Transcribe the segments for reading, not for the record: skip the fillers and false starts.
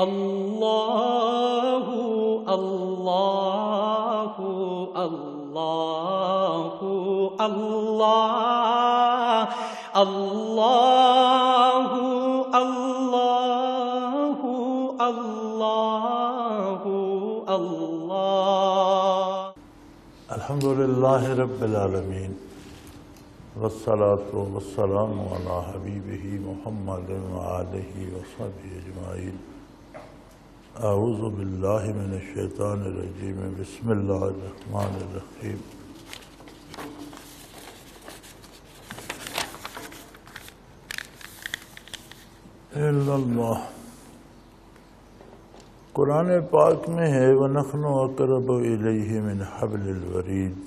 اللہ اللہ اللہ اللہ اللہ اللہ اللہ اللہ۔ الحمدللہ رب العالمین والصلاة والسلام علی حبیبہ محمد وآلہ وصحبہ اجمعین۔ اعوذ باللہ من الشیطان الرجیم، بسم اللہ الرحمن الرحیم۔ الا اللہ، قرآن پاک میں ہے وَنَحْنُ أَقْرَبُ إِلَيْهِ مِنْ حَبْلِ الْوَرِيدِ۔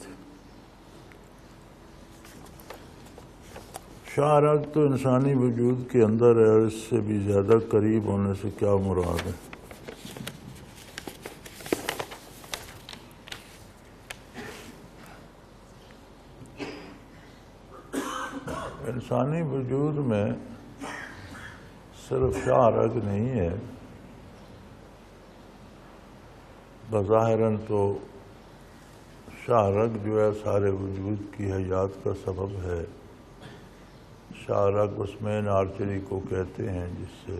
شاہ راگ تو انسانی وجود کے اندر ہے، اور اس سے بھی زیادہ قریب ہونے سے کیا مراد ہے؟ انسانی وجود میں صرف شاہ رگ نہیں ہے، بظاہراً تو شاہ رگ جو ہے سارے وجود کی حیات کا سبب ہے۔ شاہ رگ اس مین آرچری کو کہتے ہیں جس سے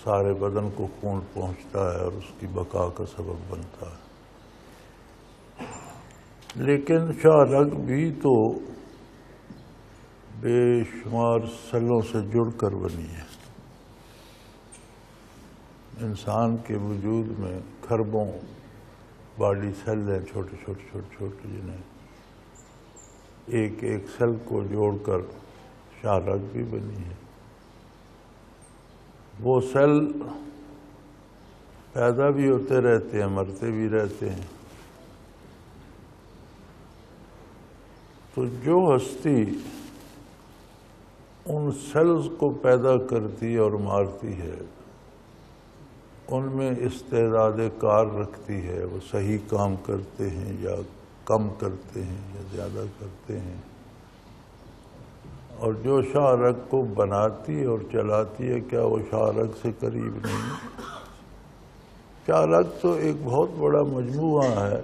سارے بدن کو خون پہنچتا ہے اور اس کی بقا کا سبب بنتا ہے۔ لیکن شاہ رگ بھی تو بے شمار سیلوں سے جڑ کر بنی ہے۔ انسان کے وجود میں کھربوں باڈی سیل ہیں، چھوٹے چھوٹے چھوٹے چھوٹے، جنہیں ایک ایک سیل کو جوڑ کر شاہ رگ بھی بنی ہے۔ وہ سیل پیدا بھی ہوتے رہتے ہیں، مرتے بھی رہتے ہیں۔ تو جو ہستی ان سیلز کو پیدا کرتی اور مارتی ہے، ان میں استعداد کار رکھتی ہے، وہ صحیح کام کرتے ہیں یا کم کرتے ہیں یا زیادہ کرتے ہیں۔ اور جو شاہ رگ کو بناتی اور چلاتی ہے، کیا وہ شاہ رگ سے قریب نہیں ہے؟ شاہ رگ تو ایک بہت بڑا مجموعہ ہے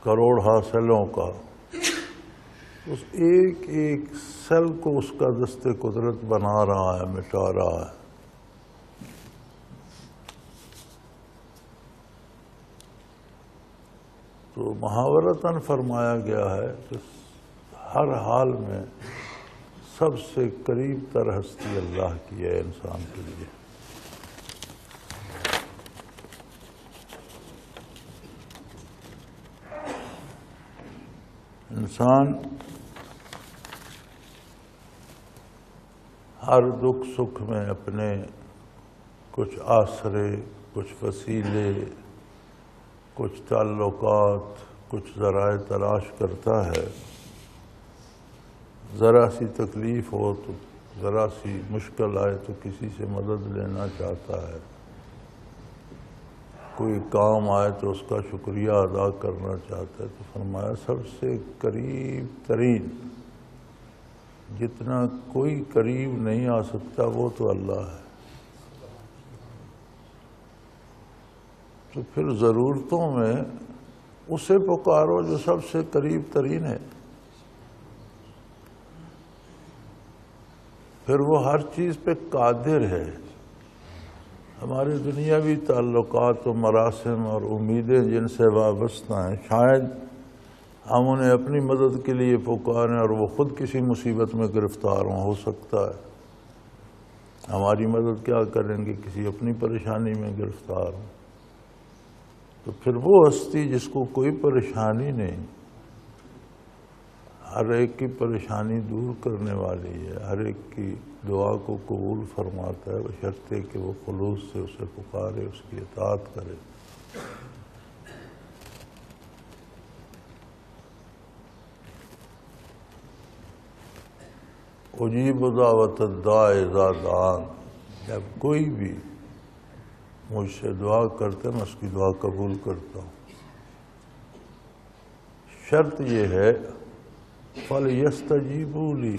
کروڑہا سیلوں کا۔ اس ایک ایک سیل کو اس کا دست قدرت بنا رہا ہے، مٹا رہا ہے۔ تو محاورتاً فرمایا گیا ہے کہ ہر حال میں سب سے قریب تر ہستی اللہ کی ہے انسان کے لیے۔ انسان ہر دکھ سکھ میں اپنے کچھ آسرے، کچھ وسیلے، کچھ تعلقات، کچھ ذرائع تلاش کرتا ہے۔ ذرا سی تکلیف ہو تو، ذرا سی مشکل آئے تو کسی سے مدد لینا چاہتا ہے، کوئی کام آئے تو اس کا شکریہ ادا کرنا چاہتا ہے۔ تو فرمایا سب سے قریب ترین، جتنا کوئی قریب نہیں آ سکتا، وہ تو اللہ ہے۔ تو پھر ضرورتوں میں اسے پکارو جو سب سے قریب ترین ہے، پھر وہ ہر چیز پہ قادر ہے۔ ہمارے دنیاوی تعلقات و مراسم اور امیدیں جن سے وابستہ ہیں، شاید ہم انہیں اپنی مدد کے لیے پکاریں اور وہ خود کسی مصیبت میں گرفتار ہوں، ہو سکتا ہے ہماری مدد کیا کریں گے، کسی اپنی پریشانی میں گرفتار ہوں۔ تو پھر وہ ہستی جس کو کوئی پریشانی نہیں، ہر ایک کی پریشانی دور کرنے والی ہے، ہر ایک کی دعا کو قبول فرماتا ہے، بشرطے کہ وہ خلوص سے اسے پکارے، اس کی اطاعت کرے۔ اجیب دعوت الداع اذا دعان، جب کوئی بھی مجھ سے دعا کرتے میں اس کی دعا قبول کرتا ہوں۔ شرط یہ ہے فَلْيَسْتَجِيبُوا لِي،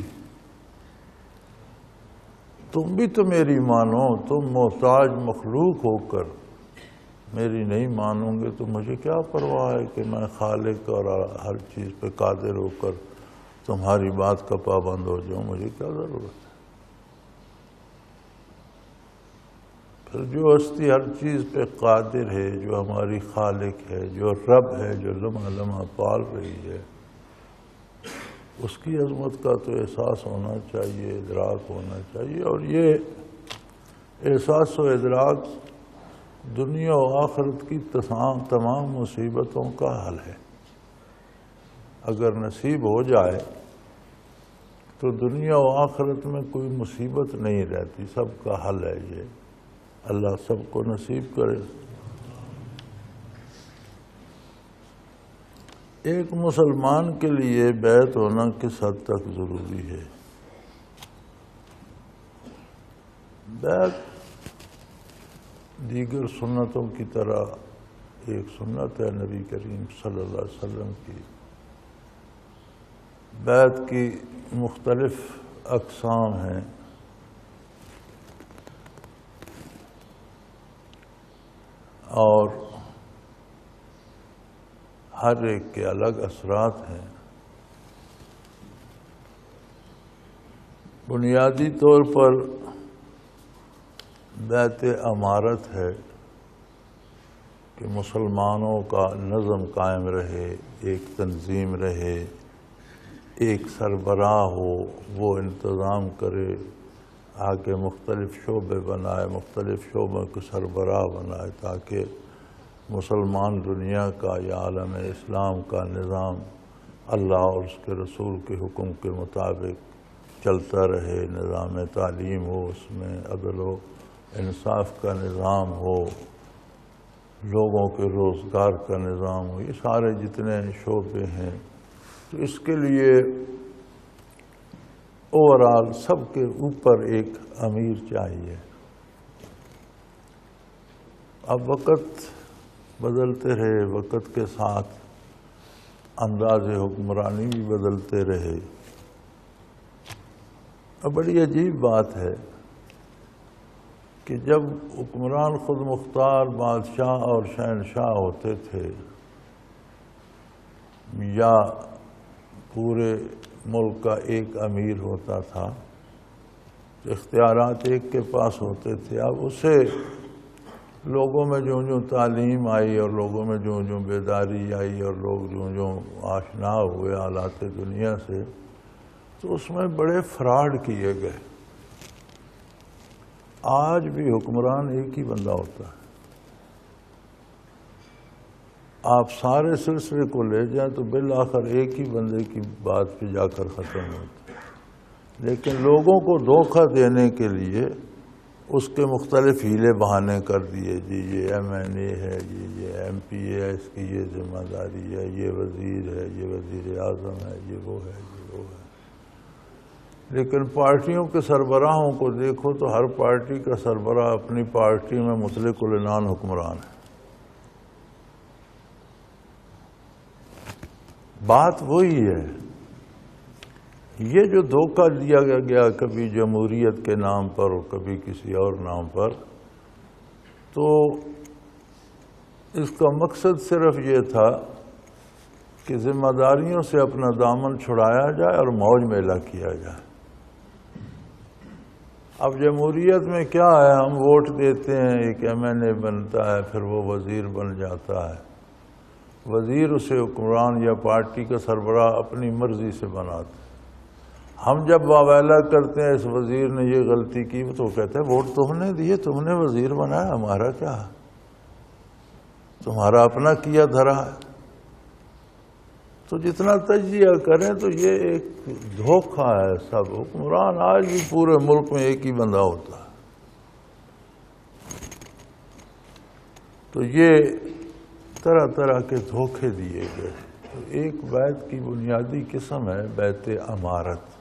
تم بھی تو میری مانو، تم محتاج مخلوق ہو کر میری نہیں مانوں گے تو مجھے کیا پرواہ ہے کہ میں خالق اور ہر چیز پہ قادر ہو کر تمہاری بات کا پابند ہو جاؤں، مجھے کیا ضرورت ہے؟ پھر جو ہستی ہر چیز پہ قادر ہے، جو ہماری خالق ہے، جو رب ہے، جو لمحہ لمحہ پال رہی ہے، اس کی عظمت کا تو احساس ہونا چاہیے، ادراک ہونا چاہیے، اور یہ احساس و ادراک دنیا و آخرت کی تمام مصیبتوں کا حل ہے۔ اگر نصیب ہو جائے تو دنیا و آخرت میں کوئی مصیبت نہیں رہتی، سب کا حل ہے یہ، اللہ سب کو نصیب کرے۔ ایک مسلمان کے لیے بیعت ہونا کس حد تک ضروری ہے؟ بیعت دیگر سنتوں کی طرح ایک سنت ہے نبی کریم صلی اللہ علیہ وسلم کی۔ بیعت کی مختلف اقسام ہیں، اور ہر ایک کے الگ اثرات ہیں۔ بنیادی طور پر بیعت امارت ہے کہ مسلمانوں کا نظم قائم رہے، ایک تنظیم رہے، ایک سربراہ ہو، وہ انتظام کرے، آگے مختلف شعبے بنائے، مختلف شعبوں کو سربراہ بنائے، تاکہ مسلمان دنیا کا یا عالم اسلام کا نظام اللہ اور اس کے رسول کے حکم کے مطابق چلتا رہے، نظام تعلیم ہو، اس میں عدل و انصاف کا نظام ہو، لوگوں کے روزگار کا نظام ہو، یہ سارے جتنے شعبے ہیں، تو اس کے لیے اوورآل سب کے اوپر ایک امیر چاہیے۔ اب وقت بدلتے رہے، وقت کے ساتھ انداز حکمرانی بھی بدلتے رہے۔ اب بڑی عجیب بات ہے کہ جب حکمران خود مختار بادشاہ اور شہنشاہ ہوتے تھے، یا پورے ملک کا ایک امیر ہوتا تھا، اختیارات ایک کے پاس ہوتے تھے، اب اسے لوگوں میں جو تعلیم آئی اور لوگوں میں جو بیداری آئی اور لوگ جو آشنا ہوئے حالات دنیا سے، تو اس میں بڑے فراڈ کیے گئے۔ آج بھی حکمران ایک ہی بندہ ہوتا ہے، آپ سارے سلسلے کو لے جائیں تو بالآخر ایک ہی بندے کی بات پہ جا کر ختم ہوتا ہے، لیکن لوگوں کو دھوکہ دینے کے لیے اس کے مختلف ہیلے بہانے کر دیے، جی یہ ایم این اے ہے، یہ ایم پی اے ہے، اس کی یہ ذمہ داری ہے، یہ وزیر ہے، یہ وزیر اعظم ہے، یہ وہ ہے، یہ وہ ہے۔ لیکن پارٹیوں کے سربراہوں کو دیکھو تو ہر پارٹی کا سربراہ اپنی پارٹی میں مطلق العنان حکمران ہے۔ بات وہی ہے، یہ جو دھوکہ دیا گیا کبھی جمہوریت کے نام پر اور کبھی کسی اور نام پر، تو اس کا مقصد صرف یہ تھا کہ ذمہ داریوں سے اپنا دامن چھڑایا جائے اور موج میلہ کیا جائے۔ اب جمہوریت میں کیا ہے، ہم ووٹ دیتے ہیں، ایک ایم این اے بنتا ہے، پھر وہ وزیر بن جاتا ہے، وزیر اسے حکمران یا پارٹی کا سربراہ اپنی مرضی سے بناتے ہیں۔ ہم جب واویلا کرتے ہیں اس وزیر نے یہ غلطی کی، تو کہتے ہیں ووٹ تم نے دیے، تم نے وزیر بنایا، ہمارا کیا ہے، تمہارا اپنا کیا دھرا ہے۔ تو جتنا تجزیہ کریں تو یہ ایک دھوکہ ہے سب۔ حکمران آج بھی پورے ملک میں ایک ہی بندہ ہوتا ہے۔ تو یہ طرح طرح کے دھوکے دیے گئے۔ تو ایک بیعت کی بنیادی قسم ہے بیعت امارت۔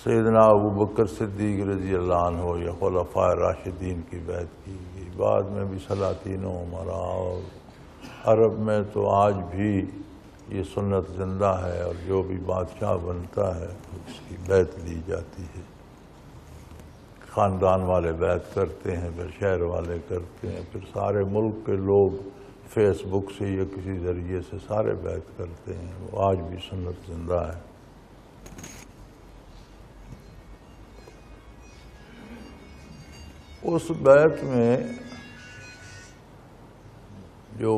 سیدنا ابوبکر صدیق رضی اللہ عنہ یا خلفائے راشدین کی بیعت کی گئی، بعد میں بھی سلاطین و امراء، اور عرب میں تو آج بھی یہ سنت زندہ ہے اور جو بھی بادشاہ بنتا ہے اس کی بیعت لی جاتی ہے. خاندان والے بیعت کرتے ہیں، پھر شہر والے کرتے ہیں، پھر سارے ملک کے لوگ فیس بک سے یا کسی ذریعے سے سارے بیعت کرتے ہیں. وہ آج بھی سنت زندہ ہے. اس بیعت میں جو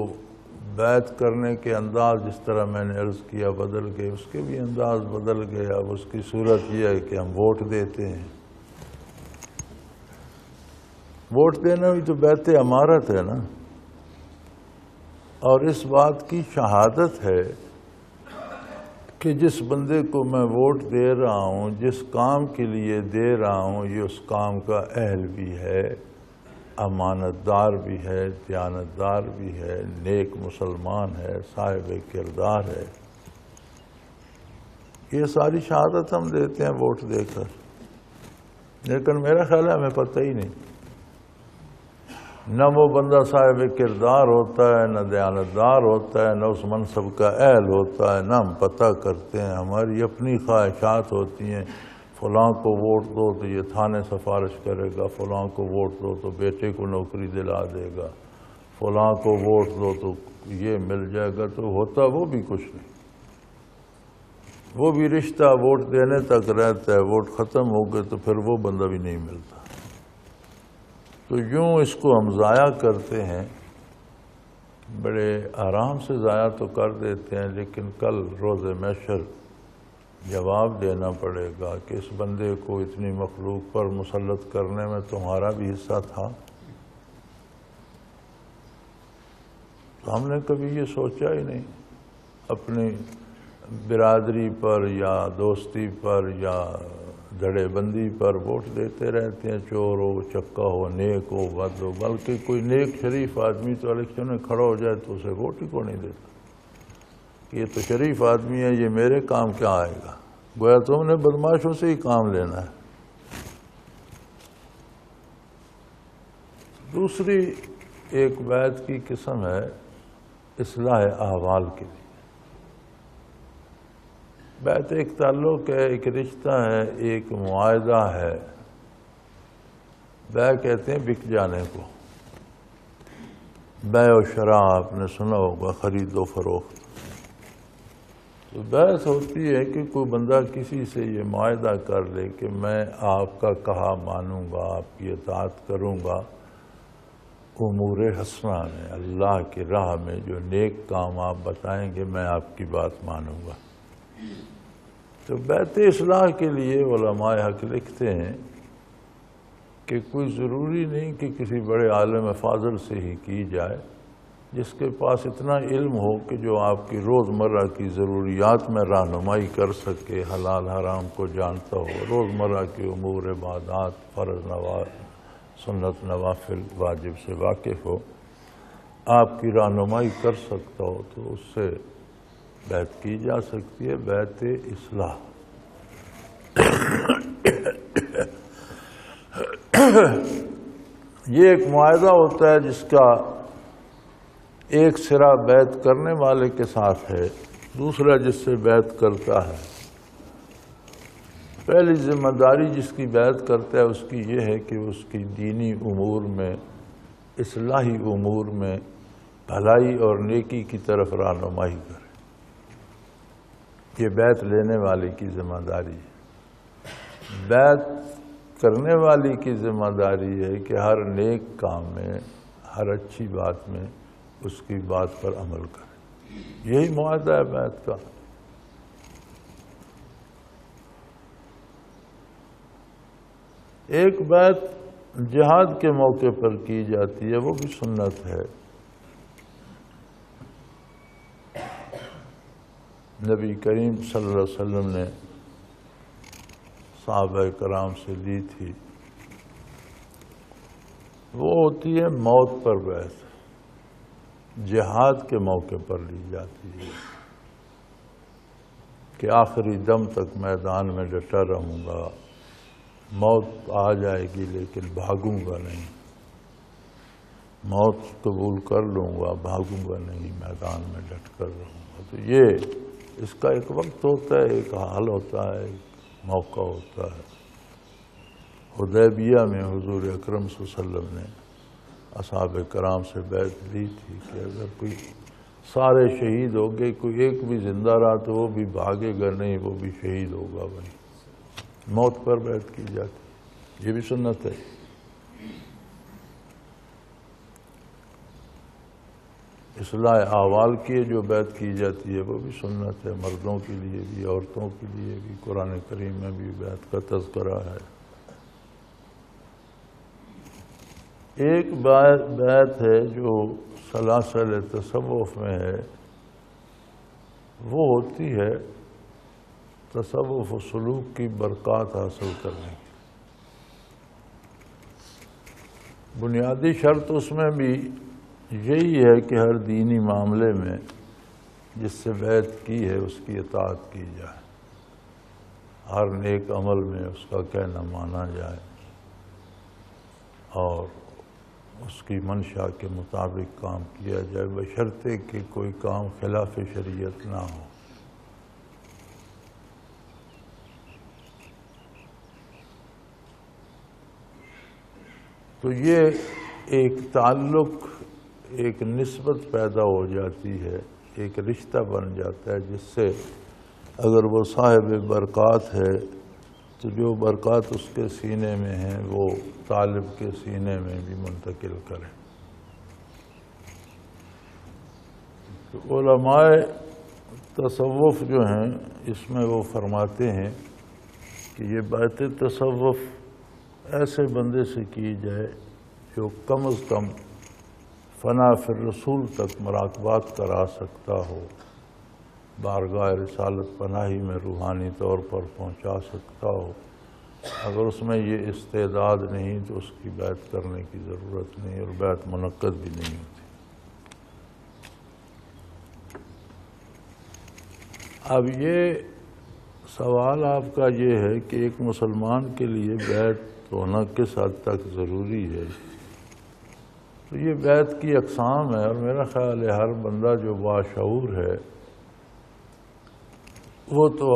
بیعت کرنے کے انداز جس طرح میں نے عرض کیا بدل گئے، اس کے بھی انداز بدل گئے. اب اس کی صورت یہ ہے کہ ہم ووٹ دیتے ہیں. ووٹ دینا بھی تو بیعت امارت ہے نا، اور اس بات کی شہادت ہے کہ جس بندے کو میں ووٹ دے رہا ہوں، جس کام کے لیے دے رہا ہوں، یہ اس کام کا اہل بھی ہے، امانت دار بھی ہے، دیانتدار بھی ہے، نیک مسلمان ہے، صاحب کردار ہے. یہ ساری شہادت ہم دیتے ہیں ووٹ دے کر. لیکن میرا خیال ہے ہمیں پتہ ہی نہیں. نہ وہ بندہ صاحب کردار ہوتا ہے، نہ دیانتدار ہوتا ہے، نہ اس منصب کا اہل ہوتا ہے، نہ ہم پتہ کرتے ہیں. ہماری اپنی خواہشات ہوتی ہیں. فلاں کو ووٹ دو تو یہ تھانے سفارش کرے گا، فلاں کو ووٹ دو تو بیٹے کو نوکری دلا دے گا، فلاں کو ووٹ دو تو یہ مل جائے گا. تو ہوتا وہ بھی کچھ نہیں. وہ بھی رشتہ ووٹ دینے تک رہتا ہے. ووٹ ختم ہو گئے تو پھر وہ بندہ بھی نہیں ملتا. تو یوں اس کو ہم ضائع کرتے ہیں، بڑے آرام سے ضائع تو کر دیتے ہیں، لیکن کل روز محشر جواب دینا پڑے گا کہ اس بندے کو اتنی مخلوق پر مسلط کرنے میں تمہارا بھی حصہ تھا. تو ہم نے کبھی یہ سوچا ہی نہیں. اپنی برادری پر یا دوستی پر یا دھڑے بندی پر ووٹ دیتے رہتے ہیں. چور ہو، چکا ہو، نیک ہو، بد ہو. بلکہ کوئی نیک شریف آدمی تو الیکشن میں کھڑا ہو جائے تو اسے ووٹ ہی کو نہیں دیتا. یہ تو شریف آدمی ہے، یہ میرے کام کیا آئے گا. گویا تم نے بدماشوں سے ہی کام لینا ہے. دوسری ایک بیعت کی قسم ہے اصلاح احوال کے لیے. بیعت ایک تعلق ہے، ایک رشتہ ہے، ایک معاہدہ ہے. بیع کہتے ہیں بک جانے کو. بیع و شراء آپ نے سنا ہوگا، خرید و فروخت. تو بیعت ہوتی ہے کہ کوئی بندہ کسی سے یہ معاہدہ کر لے کہ میں آپ کا کہا مانوں گا، آپ کی اطاعت کروں گا امور حسنہ میں، اللہ کی راہ میں جو نیک کام آپ بتائیں گے میں آپ کی بات مانوں گا. تو بیعت اصلاح کے لیے علماء حق لکھتے ہیں کہ کوئی ضروری نہیں کہ کسی بڑے عالم فاضل سے ہی کی جائے، جس کے پاس اتنا علم ہو کہ جو آپ کی روزمرہ کی ضروریات میں رہنمائی کر سکے، حلال حرام کو جانتا ہو، روزمرہ کے امور عبادات، فرض نوافل، سنت نوافل، واجب سے واقف ہو، آپ کی رہنمائی کر سکتا ہو، تو اس سے بیعت کی جا سکتی ہے. بیعت اصلاح یہ ایک معاہدہ ہوتا ہے جس کا ایک سرا بیعت کرنے والے کے ساتھ ہے، دوسرا جس سے بیعت کرتا ہے. پہلی ذمہ داری جس کی بیعت کرتا ہے اس کی یہ ہے کہ اس کی دینی امور میں، اصلاحی امور میں بھلائی اور نیکی کی طرف رہنمائی کرے. یہ بیعت لینے والے کی ذمہ داری ہے. بیعت کرنے والی کی ذمہ داری ہے کہ ہر نیک کام میں، ہر اچھی بات میں اس کی بات پر عمل کرے. یہی معاہدہ ہے بیعت کا. ایک بیعت جہاد کے موقع پر کی جاتی ہے، وہ بھی سنت ہے. نبی کریم صلی اللہ علیہ وسلم نے صحابہ کرام سے لی تھی. وہ ہوتی ہے موت پر بیعت، جہاد کے موقع پر لی جاتی ہے کہ آخری دم تک میدان میں ڈٹا رہوں گا، موت آ جائے گی لیکن بھاگوں گا نہیں، موت قبول کر لوں گا، بھاگوں گا نہیں، میدان میں ڈٹ کر رہوں گا. تو یہ اس کا ایک وقت ہوتا ہے، ایک حال ہوتا ہے، ایک موقع ہوتا ہے۔ حدیبیہ میں حضور اکرم صلی اللہ علیہ وسلم نے اصحاب کرام سے بیعت لی تھی کہ اگر کوئی سارے شہید ہو گئے، کوئی ایک بھی زندہ رہا تو وہ بھی بھاگے گا نہیں، وہ بھی شہید ہوگا بھائی، موت پر بیعت کی جاتی، یہ بھی سنت ہے۔ اصلاح احوال کی جو بیعت کی جاتی ہے وہ بھی سنت ہے، مردوں کے لیے بھی، عورتوں کے لیے بھی، قرآن کریم میں بھی بیعت کا تذکرہ ہے۔ ایک بیعت ہے جو سلاسل تصوف میں ہے، وہ ہوتی ہے تصوف و سلوک کی برکات حاصل کرنے کی۔ بنیادی شرط اس میں بھی یہی ہے کہ ہر دینی معاملے میں جس سے بیعت کی ہے اس کی اطاعت کی جائے، ہر نیک عمل میں اس کا کہنا مانا جائے اور اس کی منشا کے مطابق کام کیا جائے، بشرطے کہ کوئی کام خلاف شریعت نہ ہو۔ تو یہ ایک تعلق، ایک نسبت پیدا ہو جاتی ہے، ایک رشتہ بن جاتا ہے جس سے اگر وہ صاحب برکات ہے تو جو برکات اس کے سینے میں ہیں وہ طالب کے سینے میں بھی منتقل کرے۔ تو علماء تصوف جو ہیں اس میں وہ فرماتے ہیں کہ یہ بیعت تصوف ایسے بندے سے کی جائے جو کم از کم فنا فی الرسول تک مراقبات کرا سکتا ہو، بارگاہ رسالت پناہی میں روحانی طور پر پہنچا سکتا ہو۔ اگر اس میں یہ استعداد نہیں تو اس کی بیعت کرنے کی ضرورت نہیں اور بیعت منعقد بھی نہیں ہوتی۔ اب یہ سوال آپ کا یہ ہے کہ ایک مسلمان کے لیے بیعت ہونا کس حد تک ضروری ہے؟ تو یہ بیعت کی اقسام ہے اور میرا خیال ہے ہر بندہ جو باشعور ہے وہ تو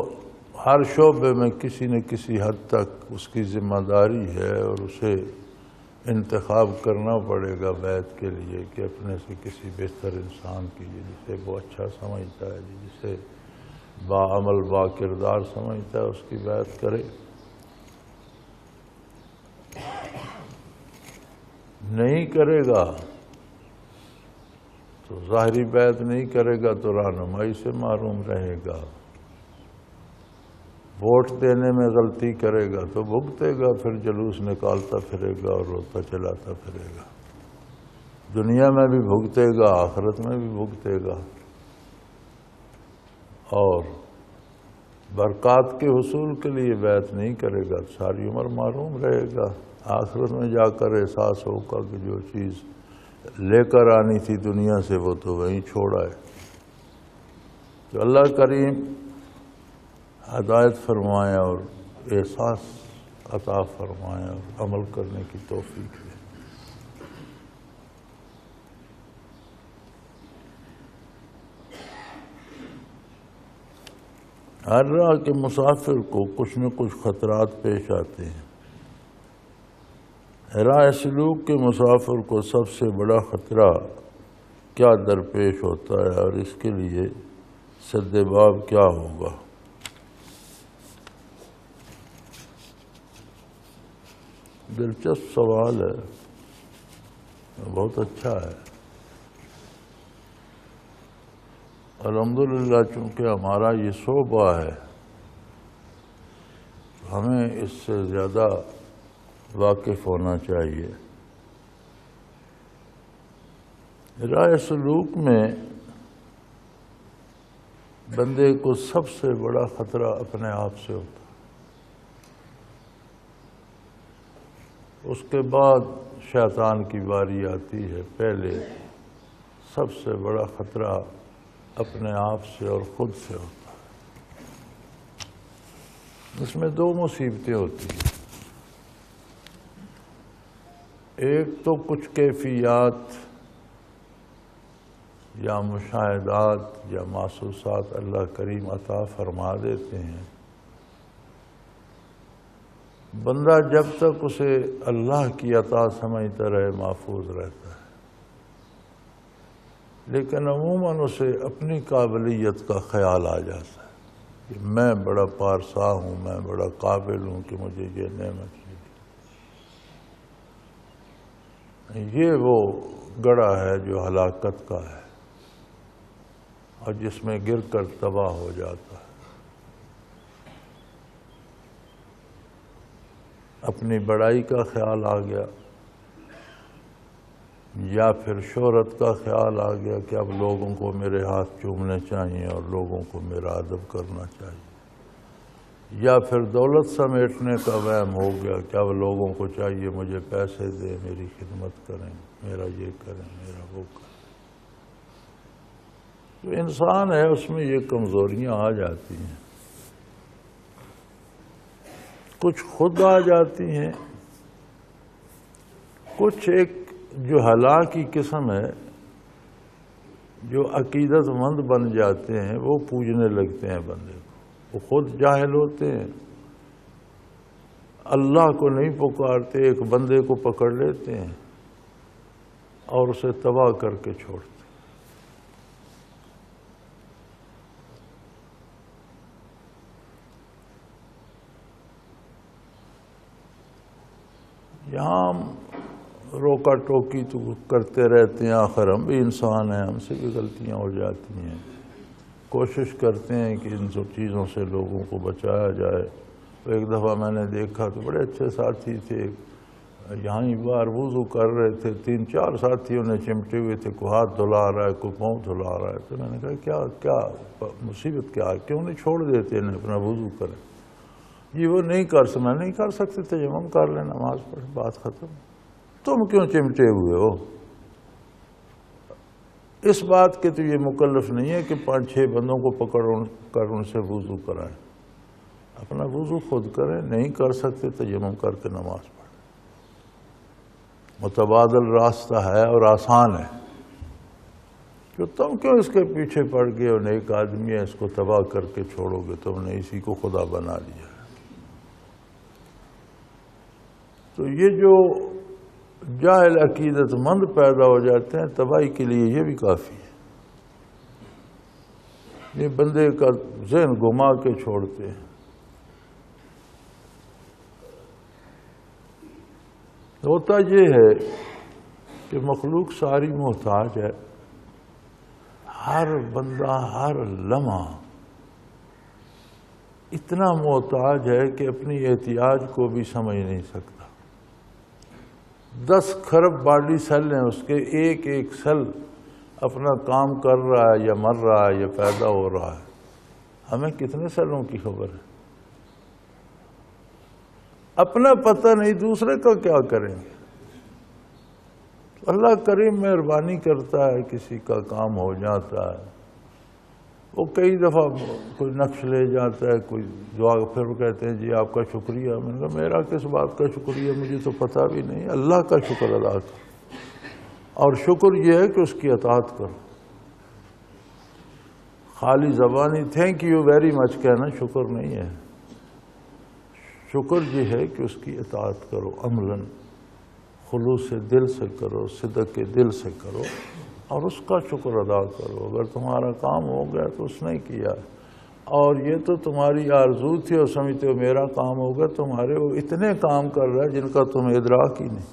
ہر شعبے میں کسی نہ کسی حد تک اس کی ذمہ داری ہے اور اسے انتخاب کرنا پڑے گا بیعت کے لیے کہ اپنے سے کسی بہتر انسان کی جسے وہ اچھا سمجھتا ہے، جسے باعمل با کردار سمجھتا ہے، اس کی بیعت کرے۔ نہیں کرے گا تو ظاہری بیعت نہیں کرے گا تو رہنمائی سے محروم رہے گا، ووٹ دینے میں غلطی کرے گا تو بھگتے گا، پھر جلوس نکالتا پھرے گا اور روتا چلاتا پھرے گا، دنیا میں بھی بھگتے گا، آخرت میں بھی بھگتے گا، اور برکات کے حصول کے لیے بیعت نہیں کرے گا تو ساری عمر محروم رہے گا۔ آخرت میں جا کر احساس ہوگا کہ جو چیز لے کر آنی تھی دنیا سے وہ تو وہیں چھوڑا ہے۔ تو اللہ کریم ہدایت فرمائے اور احساس عطا فرمائے اور عمل کرنے کی توفیق دے۔ ہر راہ کے مسافر کو کچھ نہ کچھ خطرات پیش آتے ہیں۔ راہ سلوک کے مسافر کو سب سے بڑا خطرہ کیا درپیش ہوتا ہے اور اس کے لیے سد باب کیا ہوگا؟ دلچسپ سوال ہے، بہت اچھا ہے۔ الحمدللہ چونکہ ہمارا یہ شعبہ ہے ہمیں اس سے زیادہ واقف ہونا چاہیے۔ راہ سلوک میں بندے کو سب سے بڑا خطرہ اپنے آپ سے ہوتا ہے، اس کے بعد شیطان کی باری آتی ہے، پہلے سب سے بڑا خطرہ اپنے آپ سے اور خود سے ہوتا ہے۔ اس میں دو مصیبتیں ہوتی ہیں، ایک تو کچھ کیفیات یا مشاہدات یا محسوسات اللہ کریم عطا فرما دیتے ہیں، بندہ جب تک اسے اللہ کی عطا سمجھتا رہے محفوظ رہتا ہے، لیکن عموماً اسے اپنی قابلیت کا خیال آ جاتا ہے کہ میں بڑا پارسا ہوں، میں بڑا قابل ہوں کہ مجھے یہ نعمت ملی۔ یہ وہ گڑھا ہے جو ہلاکت کا ہے اور جس میں گر کر تباہ ہو جاتا ہے۔ اپنی بڑائی کا خیال آ گیا یا پھر شہرت کا خیال آ گیا کہ اب لوگوں کو میرے ہاتھ چومنے چاہیے اور لوگوں کو میرا ادب کرنا چاہیے، یا پھر دولت سمیٹنے کا وہم ہو گیا کہ اب لوگوں کو چاہیے مجھے پیسے دیں، میری خدمت کریں، میرا یہ کریں، میرا وہ کریں۔ تو انسان ہے، اس میں یہ کمزوریاں آ جاتی ہیں، کچھ خود آ جاتی ہیں، کچھ ایک جو ہلاکی قسم ہے، جو عقیدت مند بن جاتے ہیں، وہ پوجنے لگتے ہیں بندے کو۔ وہ خود جاہل ہوتے ہیں، اللہ کو نہیں پکارتے، ایک بندے کو پکڑ لیتے ہیں اور اسے تباہ کر کے چھوڑتے ہیں۔ یہاں ہم روکا ٹوکی تو کرتے رہتے ہیں، آخر ہم بھی انسان ہیں، ہم سے بھی غلطیاں ہو جاتی ہیں، کوشش کرتے ہیں کہ ان سب چیزوں سے لوگوں کو بچایا جائے۔ ایک دفعہ میں نے دیکھا تو بڑے اچھے ساتھی تھے، یہاں ہی بار وضو کر رہے تھے، 3-4 ساتھیوں نے چمٹے ہوئے تھے، کوئی ہاتھ دھلا رہا ہے، کوئی پاؤں دھلا رہا ہے۔ تو میں نے کہا کیا مصیبت کیا ہے، کیوں نہیں چھوڑ دیتے انہیں اپنا وضو کریں؟ جی وہ نہیں میں نہیں کر سکتے تھے، تیمم کر لیں، نماز پڑھ، بات ختم۔ تم کیوں چمٹے ہوئے ہو؟ اس بات کے تو یہ مکلف نہیں ہے کہ 5-6 بندوں کو پکڑ کر ان سے وضو کرائیں، اپنا وضو خود کریں، نہیں کر سکتے تیمم کر کے نماز پڑھیں۔ متبادل راستہ ہے اور آسان ہے، کہ تم کیوں اس کے پیچھے پڑ گئے اور ایک آدمی ہے اس کو تباہ کر کے چھوڑو گے، تم نے اسی کو خدا بنا لیا ہے۔ تو یہ جو جاہل عقیدت مند پیدا ہو جاتے ہیں، تباہی کے لیے یہ بھی کافی ہے، یہ بندے کا ذہن گھما کے چھوڑتے ہیں۔ ہوتا یہ ہے کہ مخلوق ساری محتاج ہے، ہر بندہ ہر لمحہ اتنا محتاج ہے کہ اپنی احتیاج کو بھی سمجھ نہیں سکتا۔ 10 کھرب باڈی سیل ہیں، اس کے ایک سیل اپنا کام کر رہا ہے یا مر رہا ہے یا پیدا ہو رہا ہے، ہمیں کتنے سیلوں کی خبر ہے؟ اپنا پتہ نہیں، دوسرے کا کیا کریں گے؟ اللہ کریم مہربانی کرتا ہے، کسی کا کام ہو جاتا ہے، وہ کئی دفعہ کوئی نقش لے جاتا ہے، کوئی دعا، پھر وہ کہتے ہیں جی آپ کا شکریہ۔ میں نے کہا میرا کس بات کا شکریہ، مجھے تو پتہ بھی نہیں، اللہ کا شکر ادا کرو، اور شکر یہ ہے کہ اس کی اطاعت کرو۔ خالی زبانی تھینک یو ویری مچ کہنا شکر نہیں ہے، شکر یہ ہے کہ اس کی اطاعت کرو، عملاً خلوص دل سے کرو، صدق دل سے کرو، اور اس کا شکر ادا کرو۔ اگر تمہارا کام ہو گیا تو اس نے کیا، اور یہ تو تمہاری آرزو تھی اور سمجھتے ہو میرا کام ہو گیا، تمہارے وہ اتنے کام کر رہا ہے جن کا تمہیں ادراک ہی نہیں،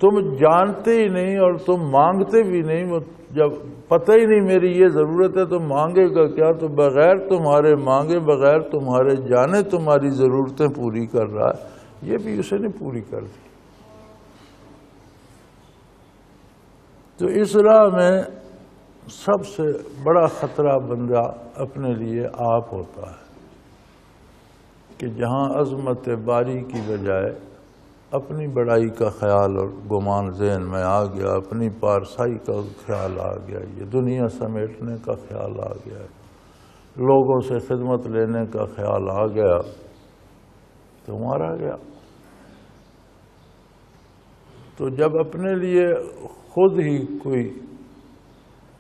تم جانتے ہی نہیں اور تم مانگتے بھی نہیں۔ جب پتہ ہی نہیں میری یہ ضرورت ہے تو مانگے گا کیا؟ تو بغیر تمہارے مانگے، بغیر تمہارے جانے تمہاری ضرورتیں پوری کر رہا ہے، یہ بھی اسے نے پوری کر دی۔ تو اس راہ میں سب سے بڑا خطرہ بندہ اپنے لیے آپ ہوتا ہے، کہ جہاں عظمت باری کی بجائے اپنی بڑائی کا خیال اور گمان ذہن میں آ گیا، اپنی پارسائی کا خیال آ گیا، یہ دنیا سمیٹنے کا خیال آ گیا، لوگوں سے خدمت لینے کا خیال آ گیا، تو مارا گیا۔ تو جب اپنے لیے خود ہی کوئی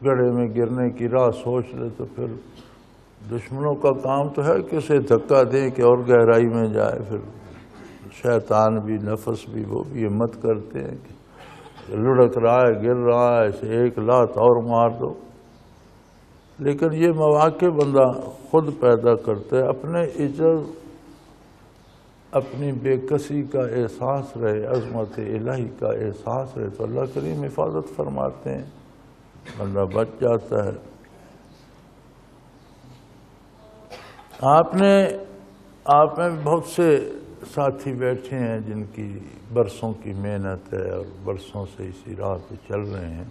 گڑھے میں گرنے کی راہ سوچ لے تو پھر دشمنوں کا کام تو ہے کہ اسے دھکا دیں کہ اور گہرائی میں جائے. پھر شیطان بھی نفس بھی وہ بھی ہمت کرتے ہیں کہ لڑک رہا ہے گر رہا ہے اسے ایک لات اور مار دو. لیکن یہ مواقع بندہ خود پیدا کرتا ہے. اپنے عجز اپنی بے کسی کا احساس رہے, عظمت الہی کا احساس رہے تو اللہ کریم حفاظت فرماتے ہیں, بندہ بچ جاتا ہے. آپ میں بہت سے ساتھی بیٹھے ہیں جن کی برسوں کی محنت ہے اور برسوں سے اسی راہ پہ چل رہے ہیں.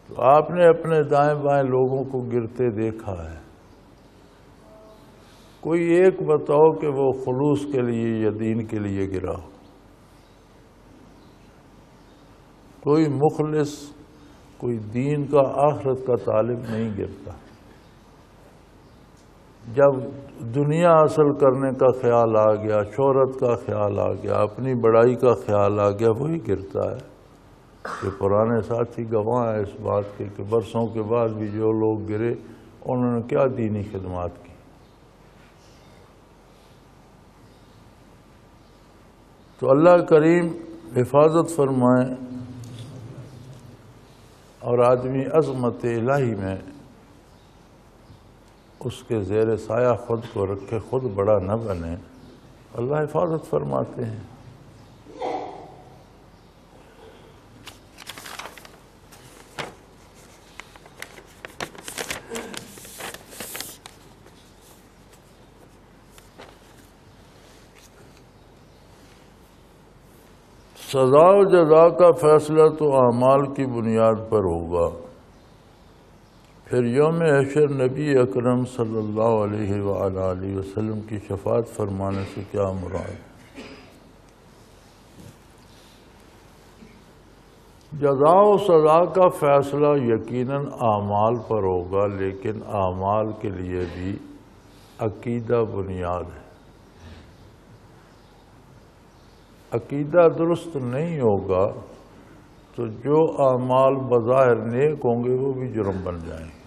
تو آپ نے اپنے دائیں بائیں لوگوں کو گرتے دیکھا ہے. کوئی ایک بتاؤ کہ وہ خلوص کے لیے یا دین کے لیے گرا ہو. کوئی مخلص, کوئی دین کا آخرت کا طالب نہیں گرتا. جب دنیا حاصل کرنے کا خیال آ گیا, شہرت کا خیال آ گیا, اپنی بڑائی کا خیال آ گیا, وہی گرتا ہے. کہ پرانے ساتھی گواہ ہیں اس بات کے کہ برسوں کے بعد بھی جو لوگ گرے انہوں نے کیا دینی خدمات کی. تو اللہ کریم حفاظت فرمائے اور آدمی عظمت الہی میں اس کے زیر سایہ خود کو رکھے, خود بڑا نہ بنے. اللہ حفاظت فرماتے ہیں. سزا و جزا کا فیصلہ تو اعمال کی بنیاد پر ہوگا. پھر یوم حشر نبی اکرم صلی اللہ علیہ وآلہ وسلم کی شفاعت فرمانے سے کیا مراد؟ جزا و سزا کا فیصلہ یقیناً اعمال پر ہوگا, لیکن اعمال کے لیے بھی عقیدہ بنیاد ہے. عقیدہ درست نہیں ہوگا تو جو اعمال بظاہر نیک ہوں گے وہ بھی جرم بن جائیں گے.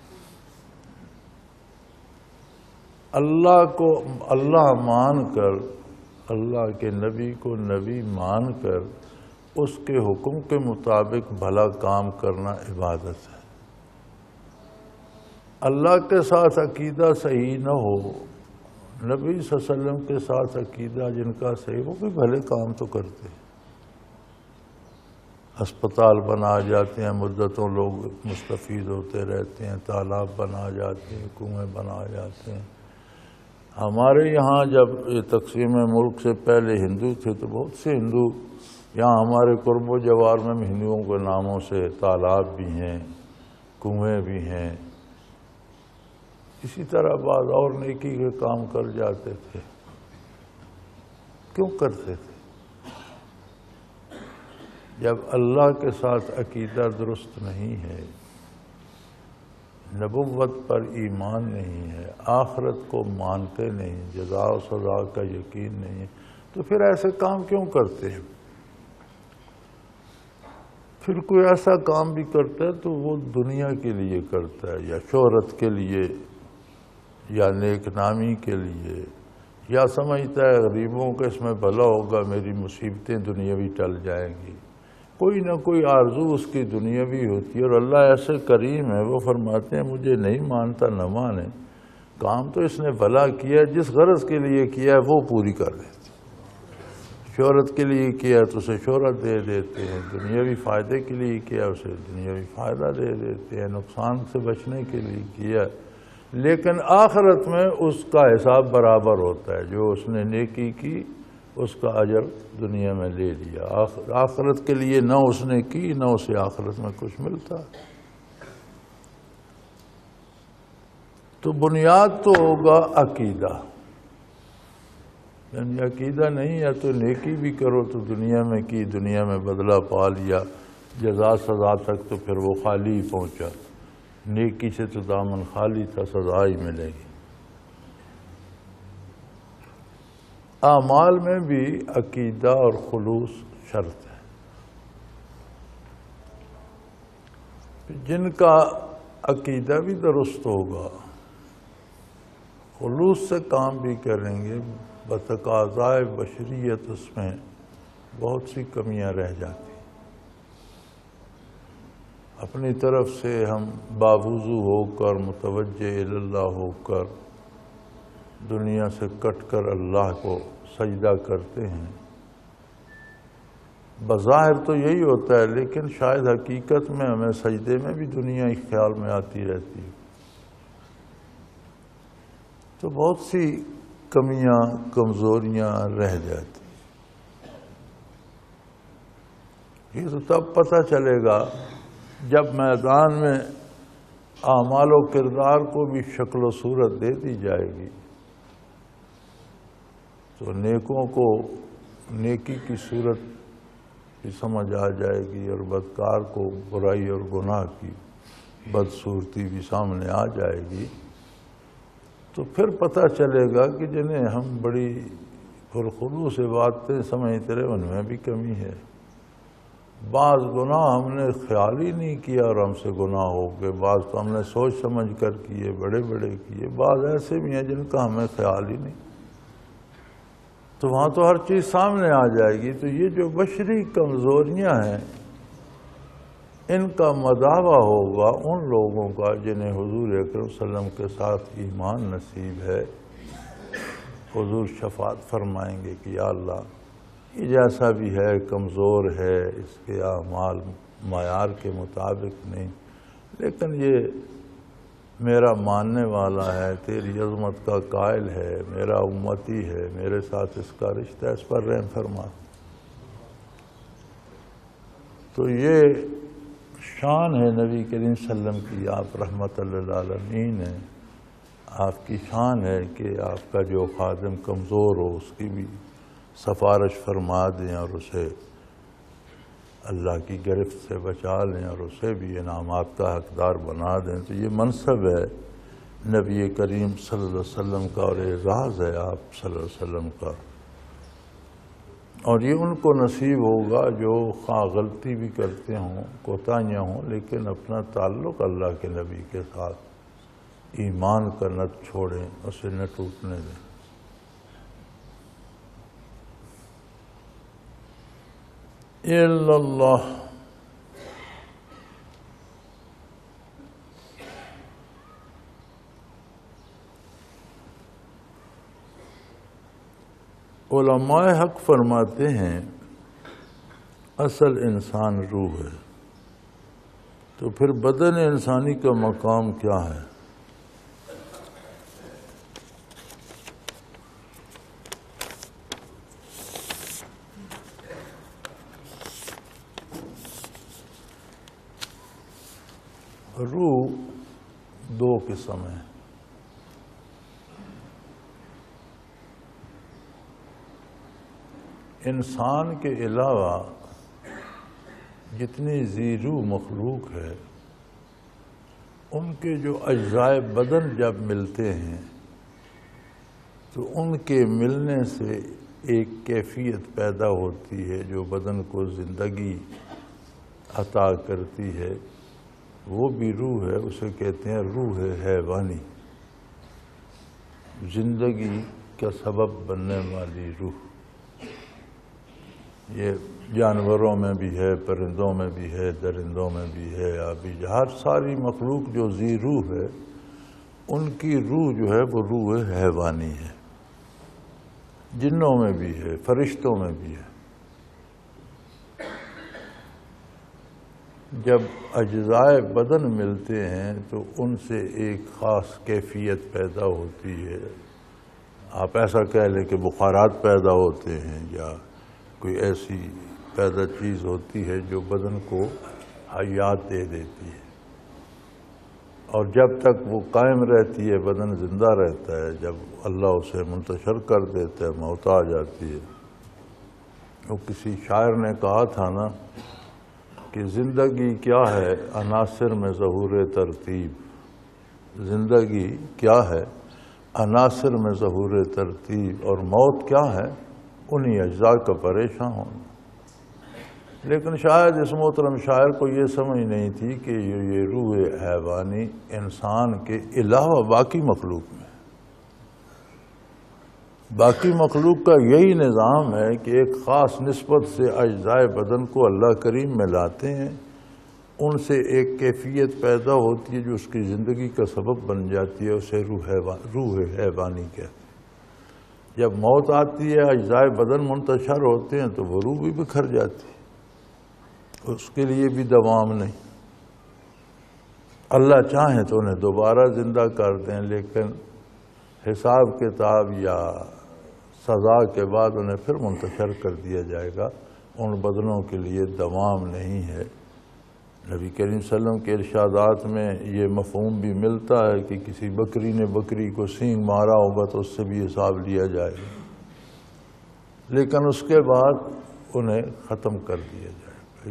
اللہ کو اللہ مان کر, اللہ کے نبی کو نبی مان کر اس کے حکم کے مطابق بھلا کام کرنا عبادت ہے. اللہ کے ساتھ عقیدہ صحیح نہ ہو, نبی صلی اللہ علیہ وسلم کے ساتھ عقیدہ جن کا صحیح, وہ بھی بھلے کام تو کرتے ہیں. ہسپتال بنا جاتے ہیں, مدتوں لوگ مستفید ہوتے رہتے ہیں, تالاب بنا جاتے ہیں, کنویں بنا جاتے ہیں. ہمارے یہاں جب یہ تقسیم ملک سے پہلے ہندو تھے تو بہت سے ہندو یہاں ہمارے قرب و جوار میں ہندوؤں کے ناموں سے تالاب بھی ہیں, کنویں بھی ہیں. اسی طرح بعض اور نیکی کے کام کر جاتے تھے. کیوں کرتے تھے؟ جب اللہ کے ساتھ عقیدہ درست نہیں ہے, نبوت پر ایمان نہیں ہے, آخرت کو مانتے نہیں, جزا و سزا کا یقین نہیں ہے, تو پھر ایسے کام کیوں کرتے ہیں؟ پھر کوئی ایسا کام بھی کرتا ہے تو وہ دنیا کے لیے کرتا ہے, یا شہرت کے لیے, یا نیک نامی کے لیے, یا سمجھتا ہے غریبوں کا اس میں بھلا ہوگا, میری مصیبتیں دنیاوی ٹل جائیں گی. کوئی نہ کوئی آرزو اس کی دنیاوی ہوتی ہے. اور اللہ ایسے کریم ہے, وہ فرماتے ہیں مجھے نہیں مانتا نہ مانے, کام تو اس نے بھلا کیا ہے, جس غرض کے لیے کیا ہے وہ پوری کر دیتے. شہرت کے لیے کیا ہے تو اسے شہرت دے دیتے ہیں, دنیاوی فائدے کے لیے کیا ہے اسے دنیاوی فائدہ دے دیتے ہیں, نقصان سے بچنے کے لیے کیا ہے. لیکن آخرت میں اس کا حساب برابر ہوتا ہے. جو اس نے نیکی کی اس کا اجر دنیا میں لے لیا, آخرت کے لیے نہ اس نے کی نہ اسے آخرت میں کچھ ملتا. تو بنیاد تو ہوگا عقیدہ. یعنی عقیدہ نہیں ہے تو نیکی بھی کرو تو دنیا میں کی, دنیا میں بدلہ پا لیا, جزا سزا تک تو پھر وہ خالی ہی پہنچا. نیکی سے تو دامن خالی تھا, سزا ہی ملے گی. اعمال میں بھی عقیدہ اور خلوص شرط ہے. جن کا عقیدہ بھی درست ہوگا، خلوص سے کام بھی کریں گے، بتقاضائے بشریت اس میں بہت سی کمیاں رہ جاتی۔ اپنی طرف سے ہم باوضو ہو کر، متوجہ اللہ ہو کر، دنیا سے کٹ کر اللہ کو سجدہ کرتے ہیں۔ بظاہر تو یہی ہوتا ہے، لیکن شاید حقیقت میں ہمیں سجدے میں بھی دنیا ہی خیال میں آتی رہتی ہے۔ تو بہت سی کمیاں، کمزوریاں رہ جاتی۔ یہ تو تب پتہ چلے گا جب میدان میں اعمال و کردار کو بھی شکل و صورت دے دی جائے گی، تو نیکوں کو نیکی کی صورت بھی سمجھ آ جائے گی، اور بدکار کو برائی اور گناہ کی بدصورتی بھی سامنے آ جائے گی۔ تو پھر پتہ چلے گا کہ جنہیں ہم بڑی پرخلوص باتیں سمجھتے رہے ان میں بھی کمی ہے۔ بعض گناہ ہم نے خیال ہی نہیں کیا اور ہم سے گناہ ہو گئے، بعض تو ہم نے سوچ سمجھ کر کیے، بڑے بڑے کیے، بعض ایسے بھی ہیں جن کا ہمیں خیال ہی نہیں۔ تو وہاں تو ہر چیز سامنے آ جائے گی۔ تو یہ جو بشری کمزوریاں ہیں، ان کا مداوع ہوگا ان لوگوں کا جنہیں حضور اکرم صلی اللہ علیہ وسلم کے ساتھ ایمان نصیب ہے۔ حضور شفاعت فرمائیں گے کہ یا اللہ، یہ جیسا بھی ہے کمزور ہے، اس کے اعمال معیار کے مطابق نہیں، لیکن یہ میرا ماننے والا ہے، تیری عظمت کا قائل ہے، میرا امتی ہے، میرے ساتھ اس کا رشتہ، اس پر رحم فرما۔ تو یہ شان ہے نبی کریم صلی اللہ علیہ وسلم کی، آپ رحمت للعالمین ہیں۔ آپ کی شان ہے کہ آپ کا جو خادم کمزور ہو اس کی بھی سفارش فرما دیں اور اسے اللہ کی گرفت سے بچا لیں اور اسے بھی انعامات کا حقدار بنا دیں۔ تو یہ منصب ہے نبی کریم صلی اللہ علیہ وسلم کا، اور اعزاز ہے آپ صلی اللہ علیہ وسلم کا، اور یہ ان کو نصیب ہوگا جو خواہ غلطی بھی کرتے ہوں، کوتاہیاں ہوں، لیکن اپنا تعلق اللہ کے نبی کے ساتھ ایمان کا نہ چھوڑیں، اسے نہ ٹوٹنے دیں۔ الا اللہ، علماء حق فرماتے ہیں اصل انسان روح ہے، تو پھر بدن انسانی کا مقام کیا ہے؟ روح دو قسم ہے۔ انسان کے علاوہ جتنی ذی روح مخلوق ہے، ان کے جو اجزائے بدن جب ملتے ہیں تو ان کے ملنے سے ایک کیفیت پیدا ہوتی ہے جو بدن کو زندگی عطا کرتی ہے، وہ بھی روح ہے۔ اسے کہتے ہیں روح حیوانی، زندگی کا سبب بننے والی روح۔ یہ جانوروں میں بھی ہے، پرندوں میں بھی ہے، درندوں میں بھی ہے، آبی ہر ساری مخلوق جو ذی روح ہے، ان کی روح جو ہے وہ روح حیوانی ہے۔ جنوں میں بھی ہے، فرشتوں میں بھی ہے۔ جب اجزائے بدن ملتے ہیں تو ان سے ایک خاص کیفیت پیدا ہوتی ہے۔ آپ ایسا کہہ لیں کہ بخارات پیدا ہوتے ہیں، یا کوئی ایسی پیدا چیز ہوتی ہے جو بدن کو حیات دے دیتی ہے، اور جب تک وہ قائم رہتی ہے بدن زندہ رہتا ہے، جب اللہ اسے منتشر کر دیتا ہے موت آ جاتی ہے۔ وہ کسی شاعر نے کہا تھا نا کہ زندگی کیا ہے عناصر میں ظہور ترتیب، زندگی کیا ہے عناصر میں ظہور ترتیب، اور موت کیا ہے انہی اجزاء کا پریشان ہونا۔ لیکن شاید اس محترم شاعر کو یہ سمجھ نہیں تھی کہ یہ روح حیوانی انسان کے علاوہ باقی مخلوق میں، باقی مخلوق کا یہی نظام ہے کہ ایک خاص نسبت سے اجزاء بدن کو اللہ کریم میں لاتے ہیں، ان سے ایک کیفیت پیدا ہوتی ہے جو اس کی زندگی کا سبب بن جاتی ہے، اسے روح حیوانی کہتے ہیں۔ جب موت آتی ہے، اجزاء بدن منتشر ہوتے ہیں تو وہ روح بھی بکھر جاتی ہے، اس کے لیے بھی دوام نہیں۔ اللہ چاہیں تو انہیں دوبارہ زندہ کر دیں، لیکن حساب کتاب یا سزا کے بعد انہیں پھر منتشر کر دیا جائے گا، ان بدنوں کے لیے دوام نہیں ہے۔ نبی کریم صلی اللہ علیہ وسلم کے ارشادات میں یہ مفہوم بھی ملتا ہے کہ کسی بکری نے بکری کو سینگ مارا ہوگا تو اس سے بھی حساب لیا جائے گا، لیکن اس کے بعد انہیں ختم کر دیا جائے گا۔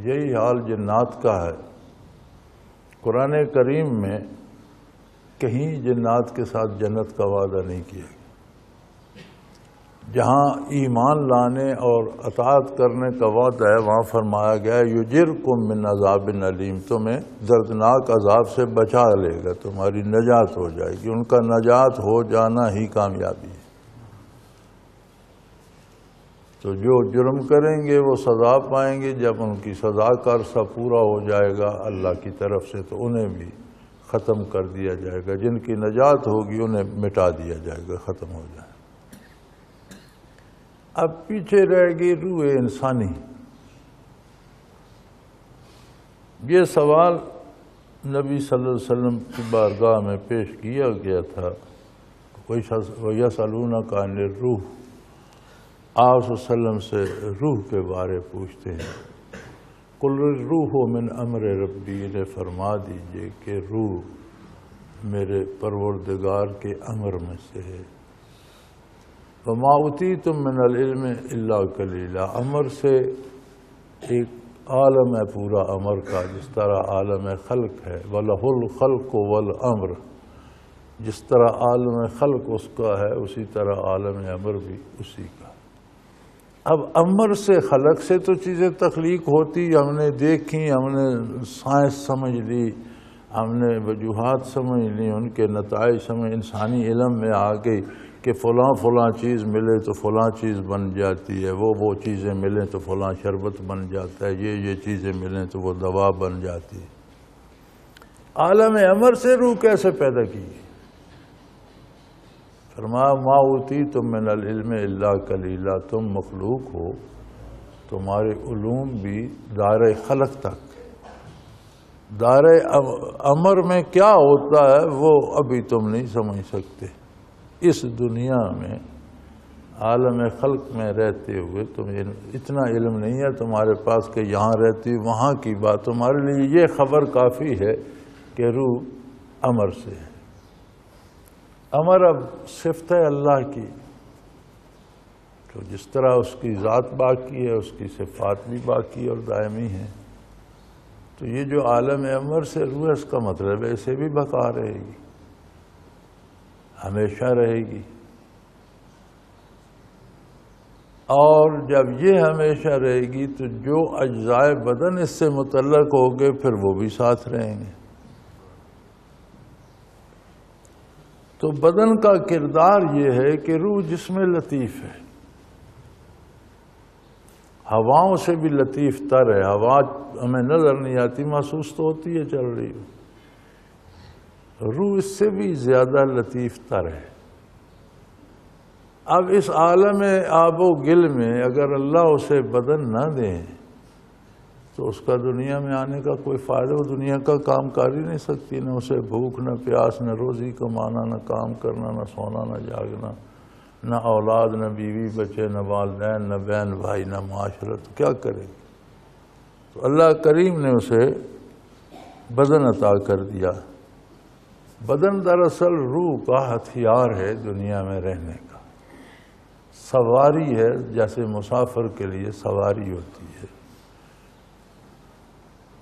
یہی حال جنات کا ہے۔ قرآن کریم میں کہیں جنات کے ساتھ جنت کا وعدہ نہیں کیا گیا۔ جہاں ایمان لانے اور اطاعت کرنے کا وعدہ ہے وہاں فرمایا گیا ہے یجرکم من عذاب علیم، تمہیں دردناک عذاب سے بچا لے گا، تمہاری نجات ہو جائے گی۔ ان کا نجات ہو جانا ہی کامیابی ہے۔ تو جو جرم کریں گے وہ سزا پائیں گے، جب ان کی سزا کا عرصہ پورا ہو جائے گا اللہ کی طرف سے تو انہیں بھی ختم کر دیا جائے گا، جن کی نجات ہوگی انہیں مٹا دیا جائے گا، ختم ہو جائے گا۔ اب پیچھے رہ گئی روح انسانی۔ یہ سوال نبی صلی اللہ علیہ وسلم کی بارگاہ میں پیش کیا گیا تھا، وَيَسْأَلُونَكَ عَنِ الرُّوحِ، آپ صلی اللہ علیہ وسلم سے روح کے بارے پوچھتے ہیں۔ قُلِ الرُّوحُ مِنْ أَمْرِ رَبِّي، انہیں فرما دیجئے کہ روح میرے پروردگار کے امر میں سے ہے۔ وَمَا أُوتِيتُم مِّنَ الْعِلْمِ إِلَّا قَلِيلًا، امر سے ایک عالم ہے پورا امر کا، جس طرح عالم خلق ہے، وَلَهُ الْخَلْقُ وَالْأَمْرُ، جس طرح عالم خلق اس کا ہے اسی طرح عالم امر بھی اسی کا۔ اب امر سے خلق سے تو چیزیں تخلیق ہوتی، ہم نے دیکھی، ہم نے سائنس سمجھ لی، ہم نے وجوہات سمجھ لی، ان کے نتائج سمجھ، انسانی علم میں آ گئی کہ فلاں چیز ملے تو فلاں چیز بن جاتی ہے، وہ چیزیں ملیں تو فلاں شربت بن جاتا ہے، یہ چیزیں ملیں تو وہ دوا بن جاتی ہے۔ عالم امر سے روح کیسے پیدا کی؟ فرمایا ما اوتیتم من العلم الا قلیلا، تم مخلوق ہو، تمہارے علوم بھی دائرۂ خلق تک، دائرۂ امر میں کیا ہوتا ہے وہ ابھی تم نہیں سمجھ سکتے۔ اس دنیا میں عالم خلق میں رہتے ہوئے تمہیں اتنا علم نہیں ہے تمہارے پاس کہ یہاں رہتی وہاں کی بات، تمہارے لیے یہ خبر کافی ہے کہ روح امر سے ہے۔ امر اب صفت ہے اللہ کی، تو جس طرح اس کی ذات باقی ہے اس کی صفات بھی باقی اور دائمی ہیں، تو یہ جو عالم امر سے روح، اس کا مطلب ہے اسے بھی بقا رہے گی، ہمیشہ رہے گی۔ اور جب یہ ہمیشہ رہے گی تو جو اجزائے بدن اس سے متعلق ہوگے پھر وہ بھی ساتھ رہیں گے۔ تو بدن کا کردار یہ ہے کہ روح جسم لطیف ہے، ہواؤں سے بھی لطیف تر ہے، ہوا ہمیں نظر نہیں آتی، محسوس تو ہوتی ہے چل رہی ہو، روح اس سے بھی زیادہ لطیف تر ہے۔ اب اس عالم آب و گل میں اگر اللہ اسے بدن نہ دیں تو اس کا دنیا میں آنے کا کوئی فائدہ، وہ دنیا کا کام کر ہی نہیں سکتی، نہ اسے بھوک، نہ پیاس، نہ روزی کمانا، نہ کام کرنا، نہ سونا، نہ جاگنا، نہ اولاد، نہ بیوی بچے، نہ والدین، نہ بہن بھائی، نہ معاشرت، کیا کرے گی؟ تو اللہ کریم نے اسے بدن عطا کر دیا۔ بدن دراصل روح کا ہتھیار ہے دنیا میں رہنے کا، سواری ہے، جیسے مسافر کے لیے سواری ہوتی ہے۔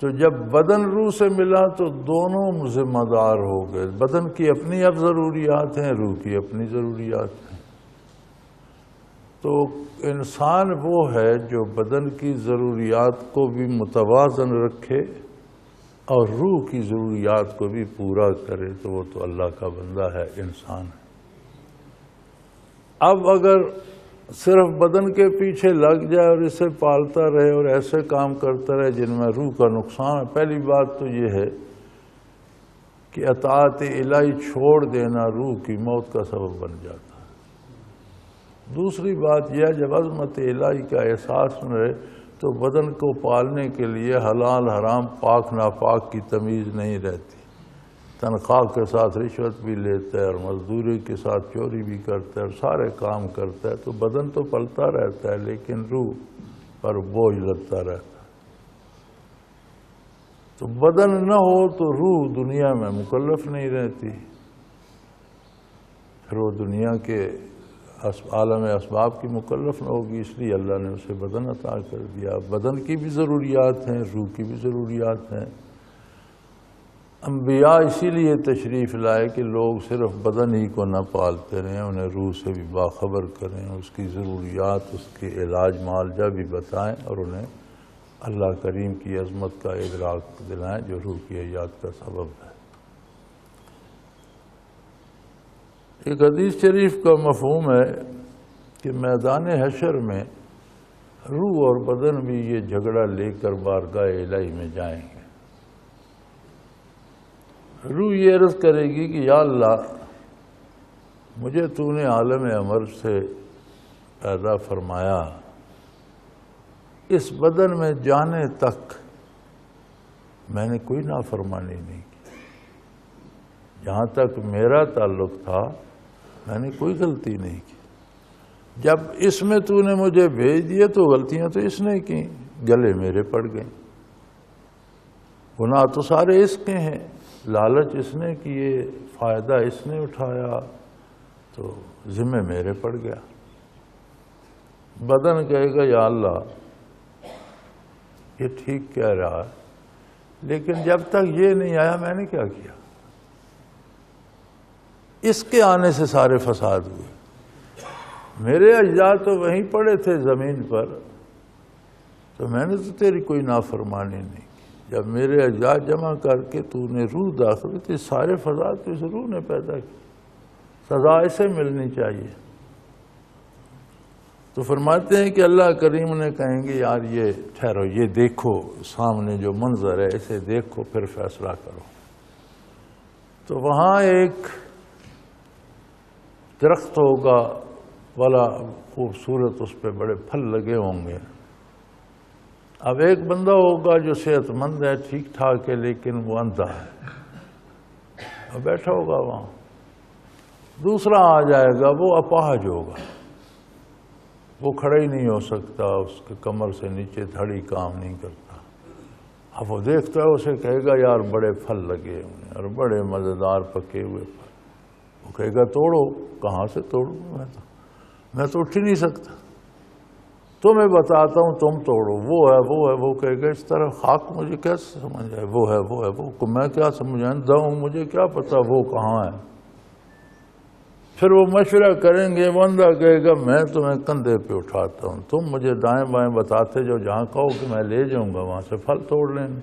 تو جب بدن روح سے ملا تو دونوں ذمہ دار ہو گئے، بدن کی اپنی اب ضروریات ہیں، روح کی اپنی ضروریات ہیں۔ تو انسان وہ ہے جو بدن کی ضروریات کو بھی متوازن رکھے اور روح کی ضروریات کو بھی پورا کرے، تو وہ تو اللہ کا بندہ ہے، انسان ہے۔ اب اگر صرف بدن کے پیچھے لگ جائے اور اسے پالتا رہے اور ایسے کام کرتا رہے جن میں روح کا نقصان ہے، پہلی بات تو یہ ہے کہ اطاعت الہی چھوڑ دینا روح کی موت کا سبب بن جاتا ہے۔ دوسری بات یہ ہے جب عظمت الہی کا احساس رہے تو بدن کو پالنے کے لیے حلال حرام پاک ناپاک کی تمیز نہیں رہتی، تنخواہ کے ساتھ رشوت بھی لیتا ہے اور مزدوری کے ساتھ چوری بھی کرتا ہے اور سارے کام کرتا ہے، تو بدن تو پلتا رہتا ہے لیکن روح پر بوجھ لگتا رہتا ہے۔ تو بدن نہ ہو تو روح دنیا میں مکلف نہیں رہتی، پھر وہ دنیا کے عالم اسباب کی مکلف نہ ہوگی، اس لیے اللہ نے اسے بدن عطا کر دیا۔ بدن کی بھی ضروریات ہیں، روح کی بھی ضروریات ہیں۔ انبیاء اسی لیے تشریف لائے کہ لوگ صرف بدن ہی کو نہ پالتے رہیں، انہیں روح سے بھی باخبر کریں، اس کی ضروریات، اس کے علاج معالجہ بھی بتائیں اور انہیں اللہ کریم کی عظمت کا ادراک دلائیں جو روح کی حیات کا سبب ہے۔ ایک حدیث شریف کا مفہوم ہے کہ میدان حشر میں روح اور بدن بھی یہ جھگڑا لے کر بارگاہ الہی میں جائیں گے۔ روح یہ عرض کرے گی کہ یا اللہ، مجھے تو نے عالم امر سے پیدا فرمایا، اس بدن میں جانے تک میں نے کوئی نافرمانی نہیں کی، جہاں تک میرا تعلق تھا میں نے کوئی غلطی نہیں کی۔ جب اس میں تو نے مجھے بھیج دیے تو غلطیاں تو اس نے کی، گلے میرے پڑ گئیں، گناہ تو سارے اس کے ہیں، لالچ اس نے کیے، فائدہ اس نے اٹھایا، تو ذمہ میرے پڑ گیا۔ بدن کہے گا یا اللہ یہ ٹھیک کہہ رہا ہے، لیکن جب تک یہ نہیں آیا میں نے کیا کیا؟ اس کے آنے سے سارے فساد ہوئے، میرے اجزاء تو وہیں پڑے تھے زمین پر، تو میں نے تو تیری کوئی نافرمانی نہیں کی۔ جب میرے اجزاء جمع کر کے تو نے روح داخل کی، سارے فساد تو اس روح نے پیدا کی، سزا اسے ملنی چاہیے۔ تو فرماتے ہیں کہ اللہ کریم نے کہیں گے یار یہ ٹھہرو، یہ دیکھو سامنے جو منظر ہے اسے دیکھو پھر فیصلہ کرو۔ تو وہاں ایک درخت ہوگا بڑا خوبصورت، اس پہ بڑے پھل لگے ہوں گے۔ اب ایک بندہ ہوگا جو صحت مند ہے، ٹھیک ٹھاک ہے، لیکن وہ اندھا ہے اور بیٹھا ہوگا وہاں۔ دوسرا آ جائے گا، وہ اپاہج ہوگا، وہ کھڑا ہی نہیں ہو سکتا، اس کے کمر سے نیچے دھڑی کام نہیں کرتا۔ اب وہ دیکھتا ہے، اسے کہے گا یار بڑے پھل لگے ہوئے اور بڑے مزیدار پکے ہوئے پھل۔ وہ کہے گا توڑو، کہاں سے توڑوں میں تو اٹھ ہی نہیں سکتا، تمہیں بتاتا ہوں تم توڑو۔ وہ ہے وہ کہے گا اس طرح خاک مجھے کیسے سمجھ آئے، وہ ہے وہ میں کیا سمجھائیں داؤں، مجھے کیا پتا وہ کہاں ہے۔ پھر وہ مشورہ کریں گے، بندہ کہے گا میں تمہیں کندھے پہ اٹھاتا ہوں، تم مجھے دائیں بائیں بتاتے جو جہاں کہو کہ میں لے جاؤں گا وہاں سے پھل توڑ لیں گے۔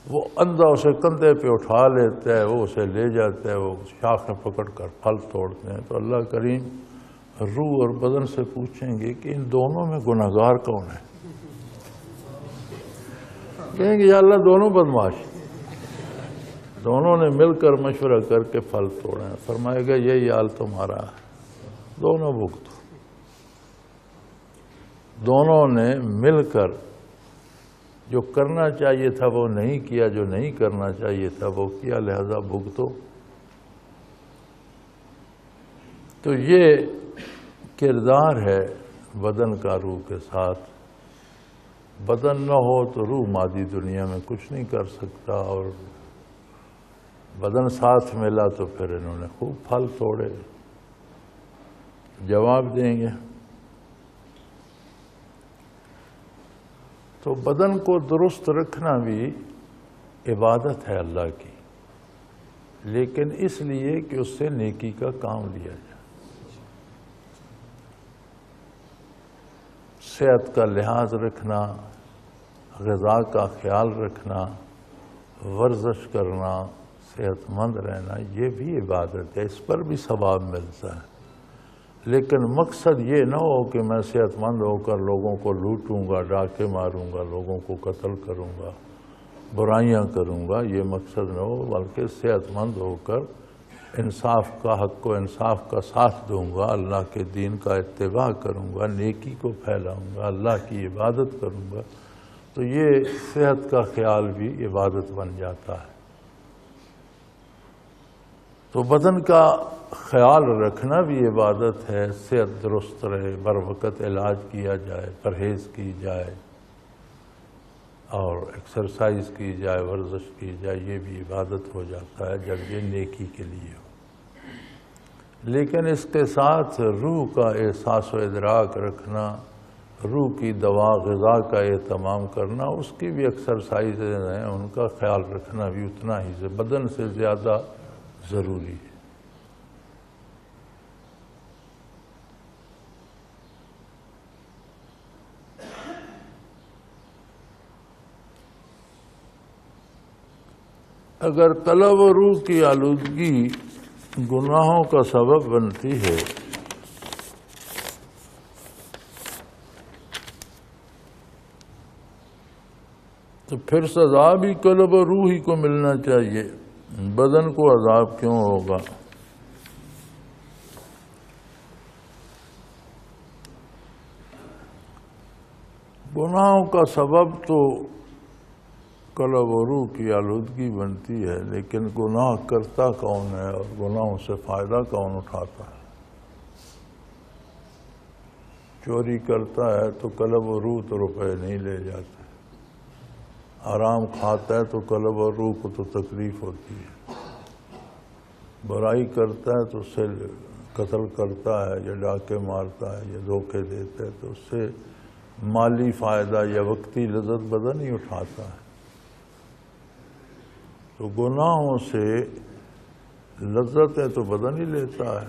وہ اندھا اسے کندھے پہ اٹھا لیتا ہے، وہ اسے لے جاتا ہے، وہ شاخ میں پکڑ کر پھل توڑتے ہیں۔ تو اللہ کریم روح اور بدن سے پوچھیں گے کہ ان دونوں میں گنہگار کون ہے؟ کہیں گے یا اللہ دونوں بدماش، دونوں نے مل کر مشورہ کر کے پھل توڑے ہیں۔ فرمائے گا یہی حال تمہارا ہے، دونوں بھگتو، دونوں نے مل کر جو کرنا چاہیے تھا وہ نہیں کیا، جو نہیں کرنا چاہیے تھا وہ کیا، لہذا بھگتو۔ تو یہ کردار ہے بدن کا روح کے ساتھ۔ بدن نہ ہو تو روح مادی دنیا میں کچھ نہیں کر سکتا، اور بدن ساتھ ملا تو پھر انہوں نے خوب پھل توڑے۔ جواب دیں گے۔ تو بدن کو درست رکھنا بھی عبادت ہے اللہ کی، لیکن اس لیے کہ اس سے نیکی کا کام لیا جائے۔ صحت کا لحاظ رکھنا، غذا کا خیال رکھنا، ورزش کرنا، صحت مند رہنا، یہ بھی عبادت ہے، اس پر بھی ثواب ملتا ہے۔ لیکن مقصد یہ نہ ہو کہ میں صحت مند ہو کر لوگوں کو لوٹوں گا، ڈاکے ماروں گا، لوگوں کو قتل کروں گا، برائیاں کروں گا، یہ مقصد نہ ہو، بلکہ صحت مند ہو کر انصاف کا، حق و انصاف کا ساتھ دوں گا، اللہ کے دین کا اتباع کروں گا، نیکی کو پھیلاؤں گا، اللہ کی عبادت کروں گا، تو یہ صحت کا خیال بھی عبادت بن جاتا ہے۔ تو بدن کا خیال رکھنا بھی عبادت ہے، صحت درست رہے، بر وقت علاج کیا جائے، پرہیز کی جائے اور ایکسرسائز کی جائے، ورزش کی جائے، یہ بھی عبادت ہو جاتا ہے جب یہ نیکی کے لیے ہو۔ لیکن اس کے ساتھ روح کا احساس و ادراک رکھنا، روح کی دوا غذا کا اہتمام کرنا، اس کی بھی ایکسرسائزز ہیں، ان کا خیال رکھنا بھی اتنا ہی بدن سے زیادہ ضروری ہے۔ اگر قلب و روح کی آلودگی گناہوں کا سبب بنتی ہے تو پھر سزا بھی قلب و روح ہی کو ملنا چاہیے، بدن کو عذاب کیوں ہوگا؟ گناہوں کا سبب تو قلب و روح کی آلودگی بنتی ہے، لیکن گناہ کرتا کون ہے اور گناہوں سے فائدہ کون اٹھاتا ہے؟ چوری کرتا ہے تو قلب و روح تو روپے نہیں لے جاتے، حرام کھاتا ہے تو قلب و روح کو تو تکلیف ہوتی ہے، برائی کرتا ہے تو اس سے قتل کرتا ہے یا ڈاکے مارتا ہے یا دھوکے دیتا ہے تو اس سے مالی فائدہ یا وقتی لذت بدن ہی اٹھاتا ہے۔ تو گناہوں سے لذتیں تو بدن ہی لیتا ہے،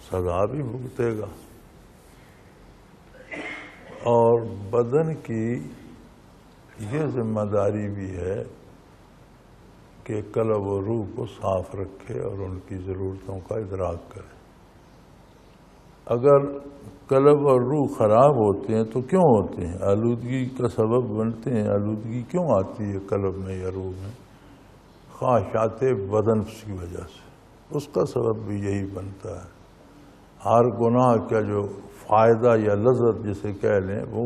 سزا بھی بھگتے گا، اور بدن کی یہ ذمہ داری بھی ہے کہ قلب و روح کو صاف رکھے اور ان کی ضرورتوں کا ادراک کرے۔ اگر قلب اور روح خراب ہوتے ہیں تو کیوں ہوتے ہیں؟ آلودگی کا سبب بنتے ہیں۔ آلودگی کیوں آتی ہے قلب میں یا روح میں؟ خواہشات بدن کی وجہ سے، اس کا سبب بھی یہی بنتا ہے۔ ہر گناہ کا جو فائدہ یا لذت جسے کہہ لیں وہ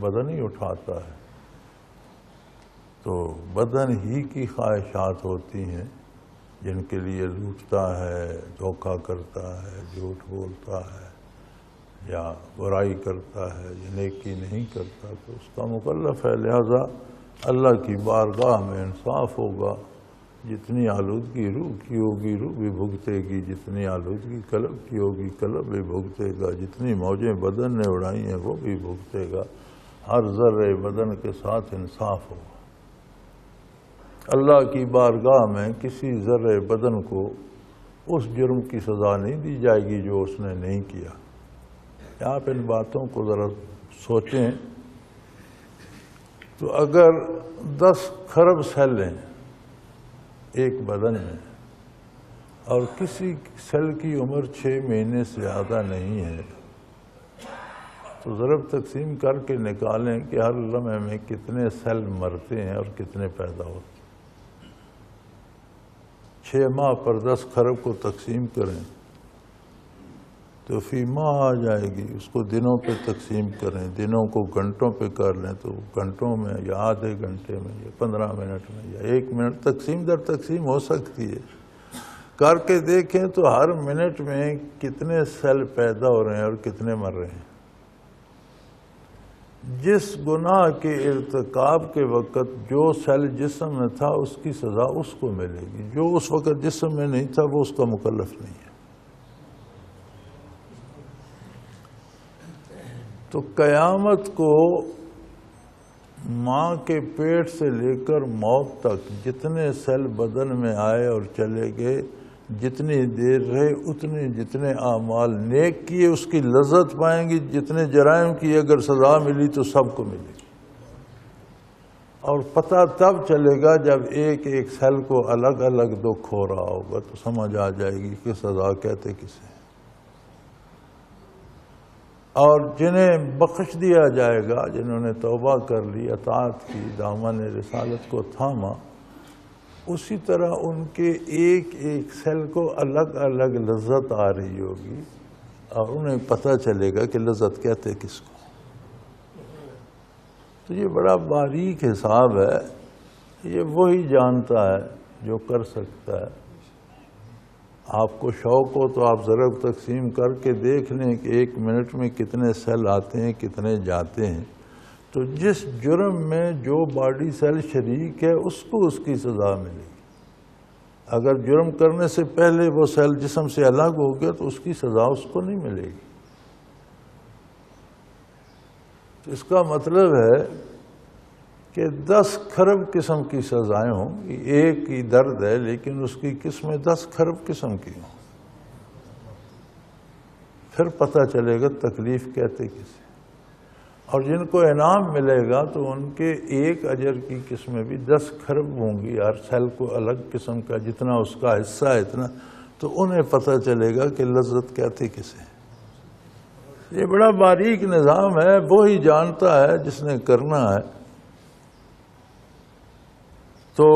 بدن ہی اٹھاتا ہے، تو بدن ہی کی خواہشات ہوتی ہیں جن کے لیے لوٹتا ہے، دھوکہ کرتا ہے، جھوٹ بولتا ہے یا برائی کرتا ہے یا نیکی نہیں کرتا، تو اس کا مکلف ہے۔ لہذا اللہ کی بارگاہ میں انصاف ہوگا، جتنی آلودگی روح کی ہوگی روح بھی بھگتے گی، جتنی آلودگی قلب کی ہوگی قلب بھی بھگتے گا، جتنی موجیں بدن نے اڑائی ہیں وہ بھی بھگتے گا، ہر ذرے بدن کے ساتھ انصاف ہوگا۔ اللہ کی بارگاہ میں کسی ذرے بدن کو اس جرم کی سزا نہیں دی جائے گی جو اس نے نہیں کیا۔ آپ ان باتوں کو ذرا سوچیں تو اگر 10 کھرب سیل ہیں ایک بدن میں اور کسی سیل کی عمر 6 مہینے سے زیادہ نہیں ہے تو ضرب تقسیم کر کے نکالیں کہ ہر لمحے میں کتنے سیل مرتے ہیں اور کتنے پیدا ہوتے ہیں۔ 6 ماہ پر 10 کھرب کو تقسیم کریں تو فی ماہ آ جائے گی، اس کو دنوں پہ تقسیم کریں، دنوں کو گھنٹوں پہ کر لیں تو گھنٹوں میں یا آدھے گھنٹے میں یا 15 منٹ میں یا 1 منٹ تقسیم در تقسیم ہو سکتی ہے۔ کر کے دیکھیں تو ہر منٹ میں کتنے سیل پیدا ہو رہے ہیں اور کتنے مر رہے ہیں۔ جس گناہ کے ارتکاب کے وقت جو سیل جسم میں تھا اس کی سزا اس کو ملے گی، جو اس وقت جسم میں نہیں تھا وہ اس کا مکلف نہیں ہے۔ تو قیامت کو ماں کے پیٹ سے لے کر موت تک جتنے سیل بدن میں آئے اور چلے گئے جتنی دیر رہے اتنے جتنے اعمال نیک کیے اس کی لذت پائیں گی، جتنے جرائم کی اگر سزا ملی تو سب کو ملے گی۔ اور پتہ تب چلے گا جب ایک ایک سیل کو الگ الگ دکھ ہو رہا ہوگا تو سمجھ آ جائے گی کہ سزا کہتے کسے۔ اور جنہیں بخش دیا جائے گا، جنہوں نے توبہ کر لی، اطاعت کی، دامن رسالت کو تھاما، اسی طرح ان کے ایک ایک سیل کو الگ الگ لذت آ رہی ہوگی اور انہیں پتہ چلے گا کہ لذت کہتے کس کو۔ تو یہ بڑا باریک حساب ہے، یہ وہی جانتا ہے جو کر سکتا ہے۔ آپ کو شوق ہو تو آپ ضرب تقسیم کر کے دیکھ لیں کہ ایک منٹ میں کتنے سیل آتے ہیں کتنے جاتے ہیں، تو جس جرم میں جو باڈی سیل شریک ہے اس کو اس کی سزا ملے گی۔ اگر جرم کرنے سے پہلے وہ سیل جسم سے الگ ہو گیا تو اس کی سزا اس کو نہیں ملے گی۔ تو اس کا مطلب ہے کہ 10 کھرب قسم کی سزائیں ہوں گی، ایک ہی درد ہے لیکن اس کی قسمیں 10 کھرب قسم کی ہوں۔ پھر پتہ چلے گا تکلیف کہتے کسے۔ اور جن کو انعام ملے گا تو ان کے ایک اجر کی قسمیں بھی 10 کھرب ہوں گی، ہر سیل کو الگ قسم کا، جتنا اس کا حصہ ہے اتنا، تو انہیں پتہ چلے گا کہ لذت کہتے کسے۔ یہ بڑا باریک نظام ہے، وہی جانتا ہے جس نے کرنا ہے۔ تو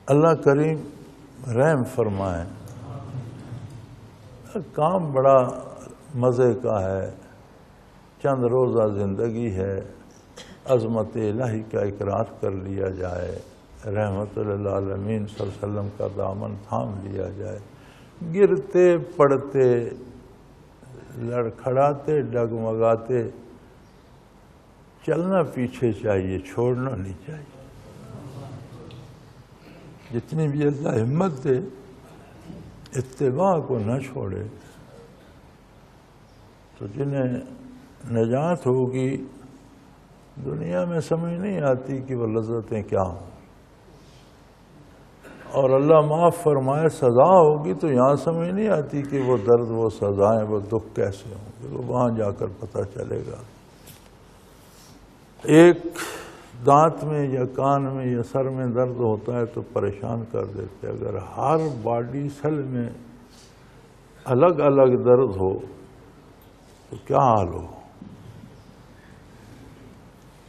اللہ کریم رحم فرمائے۔ کام بڑا مزے کا ہے، چند روزہ زندگی ہے، عظمت الہی کا اقرار کر لیا جائے، رحمت للعالمین صلی اللہ علیہ وسلم کا دامن تھام لیا جائے، گرتے پڑتے لڑکھڑاتے ڈگمگاتے چلنا پیچھے چاہیے، چھوڑنا نہیں چاہیے۔ جتنی بھی اللہ ہمت دے اتباع کو نہ چھوڑے۔ تو جنہیں نجات ہوگی دنیا میں سمجھ نہیں آتی کہ وہ لذتیں کیا ہوں، اور اللہ معاف فرمائے سزا ہوگی تو یہاں سمجھ نہیں آتی کہ وہ درد، وہ سزائیں، وہ دکھ کیسے ہوں گے، وہ وہاں جا کر پتہ چلے گا۔ ایک دانت میں یا کان میں یا سر میں درد ہوتا ہے تو پریشان کر دیتے، اگر ہر باڈی سیل میں الگ الگ درد ہو تو کیا حال ہو۔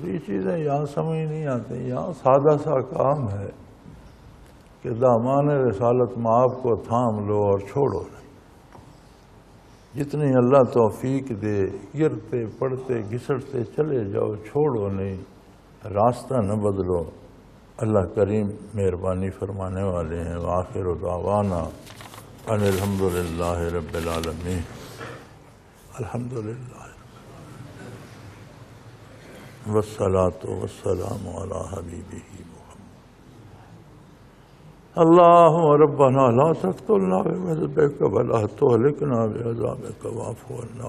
یہ چیزیں یہاں سمجھ نہیں آتی، یہاں سادہ سا کام ہے کہ دامان رسالت مآب کو تھام لو اور چھوڑو نہیں۔ جتنی اللہ توفیق دے، گرتے پڑتے گھسٹتے چلے جاؤ، چھوڑو نہیں، راستہ نہ بدلو۔ اللہ کریم مہربانی فرمانے والے ہیں۔ وآخر دعوانا ان الحمدللہ رب العالمین۔ الحمدللہ والصلاة والسلام علی حبیبہ اللہم ربنا لا تقتلنا بغضبک ولا تہلکنا بعذابک واعف عنا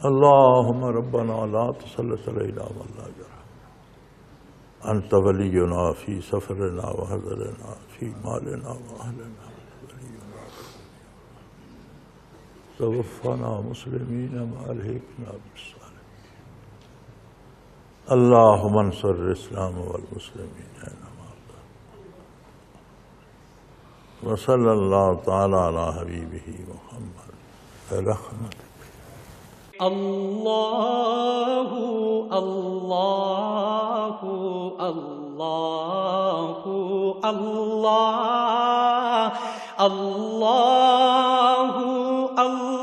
اللہم ربنا لا تسلط علینا من لا يرحمنا انت ولینا فی سفرنا وحضرنا فی مالنا واہلنا توفنا مسلمین والحقنا بالصالحین اللہم انصر الاسلام والمسلمین وصلی اللہ تعالی علی حبیبہ محمد برحمتک۔ اللہ اللہ اللہ اللہ اللہ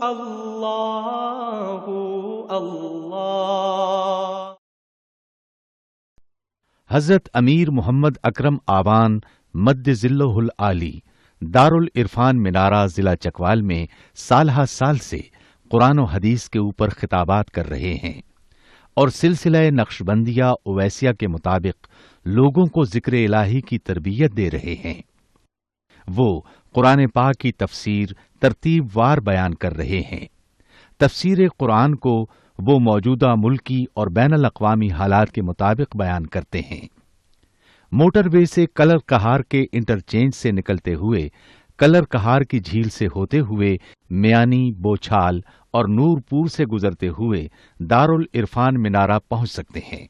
اللہ اللہ اللہ۔ حضرت امیر محمد اکرم آوان مد ذلہ العالی دارالعرفان منارہ ضلع چکوال میں سالہ سال سے قرآن و حدیث کے اوپر خطابات کر رہے ہیں اور سلسلہ نقشبندیہ اویسیہ کے مطابق لوگوں کو ذکر الہی کی تربیت دے رہے ہیں۔ وہ قرآن پاک کی تفسیر ترتیب وار بیان کر رہے ہیں۔ تفسیر قرآن کو وہ موجودہ ملکی اور بین الاقوامی حالات کے مطابق بیان کرتے ہیں۔ موٹر وے سے کلر کہار کے انٹرچینج سے نکلتے ہوئے کلر کہار کی جھیل سے ہوتے ہوئے میانی، بوچھال اور نور پور سے گزرتے ہوئے دارالعرفان منارہ پہنچ سکتے ہیں۔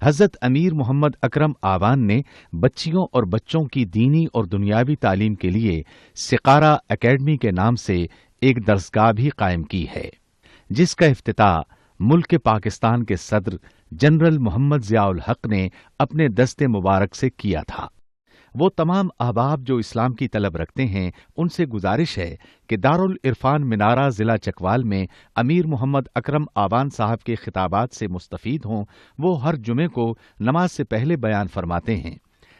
حضرت امیر محمد اکرم آوان نے بچیوں اور بچوں کی دینی اور دنیاوی تعلیم کے لیے سقارہ اکیڈمی کے نام سے ایک درسگاہ بھی قائم کی ہے، جس کا افتتاح ملک پاکستان کے صدر جنرل محمد ضیاء الحق نے اپنے دست مبارک سے کیا تھا۔ وہ تمام احباب جو اسلام کی طلب رکھتے ہیں ان سے گزارش ہے کہ دارالعرفان منارہ ضلع چکوال میں امیر محمد اکرم آوان صاحب کے خطابات سے مستفید ہوں۔ وہ ہر جمعے کو نماز سے پہلے بیان فرماتے ہیں۔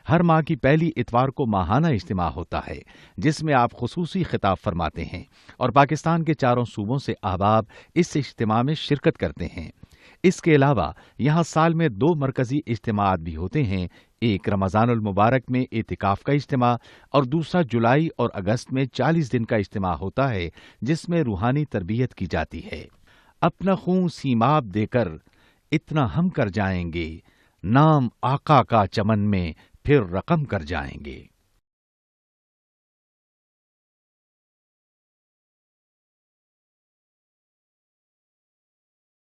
ہر ماہ کی پہلی اتوار کو ماہانہ اجتماع ہوتا ہے جس میں آپ خصوصی خطاب فرماتے ہیں اور پاکستان کے چاروں صوبوں سے احباب اس اجتماع میں شرکت کرتے ہیں۔ اس کے علاوہ یہاں سال میں 2 مرکزی اجتماعات بھی ہوتے ہیں، ایک رمضان المبارک میں اعتکاف کا اجتماع اور دوسرا جولائی اور اگست میں 40 دن کا اجتماع ہوتا ہے جس میں روحانی تربیت کی جاتی ہے۔ اپنا خون سیماب دے کر اتنا ہم کر جائیں گے، نام آقا کا چمن میں پھر رقم کر جائیں گے۔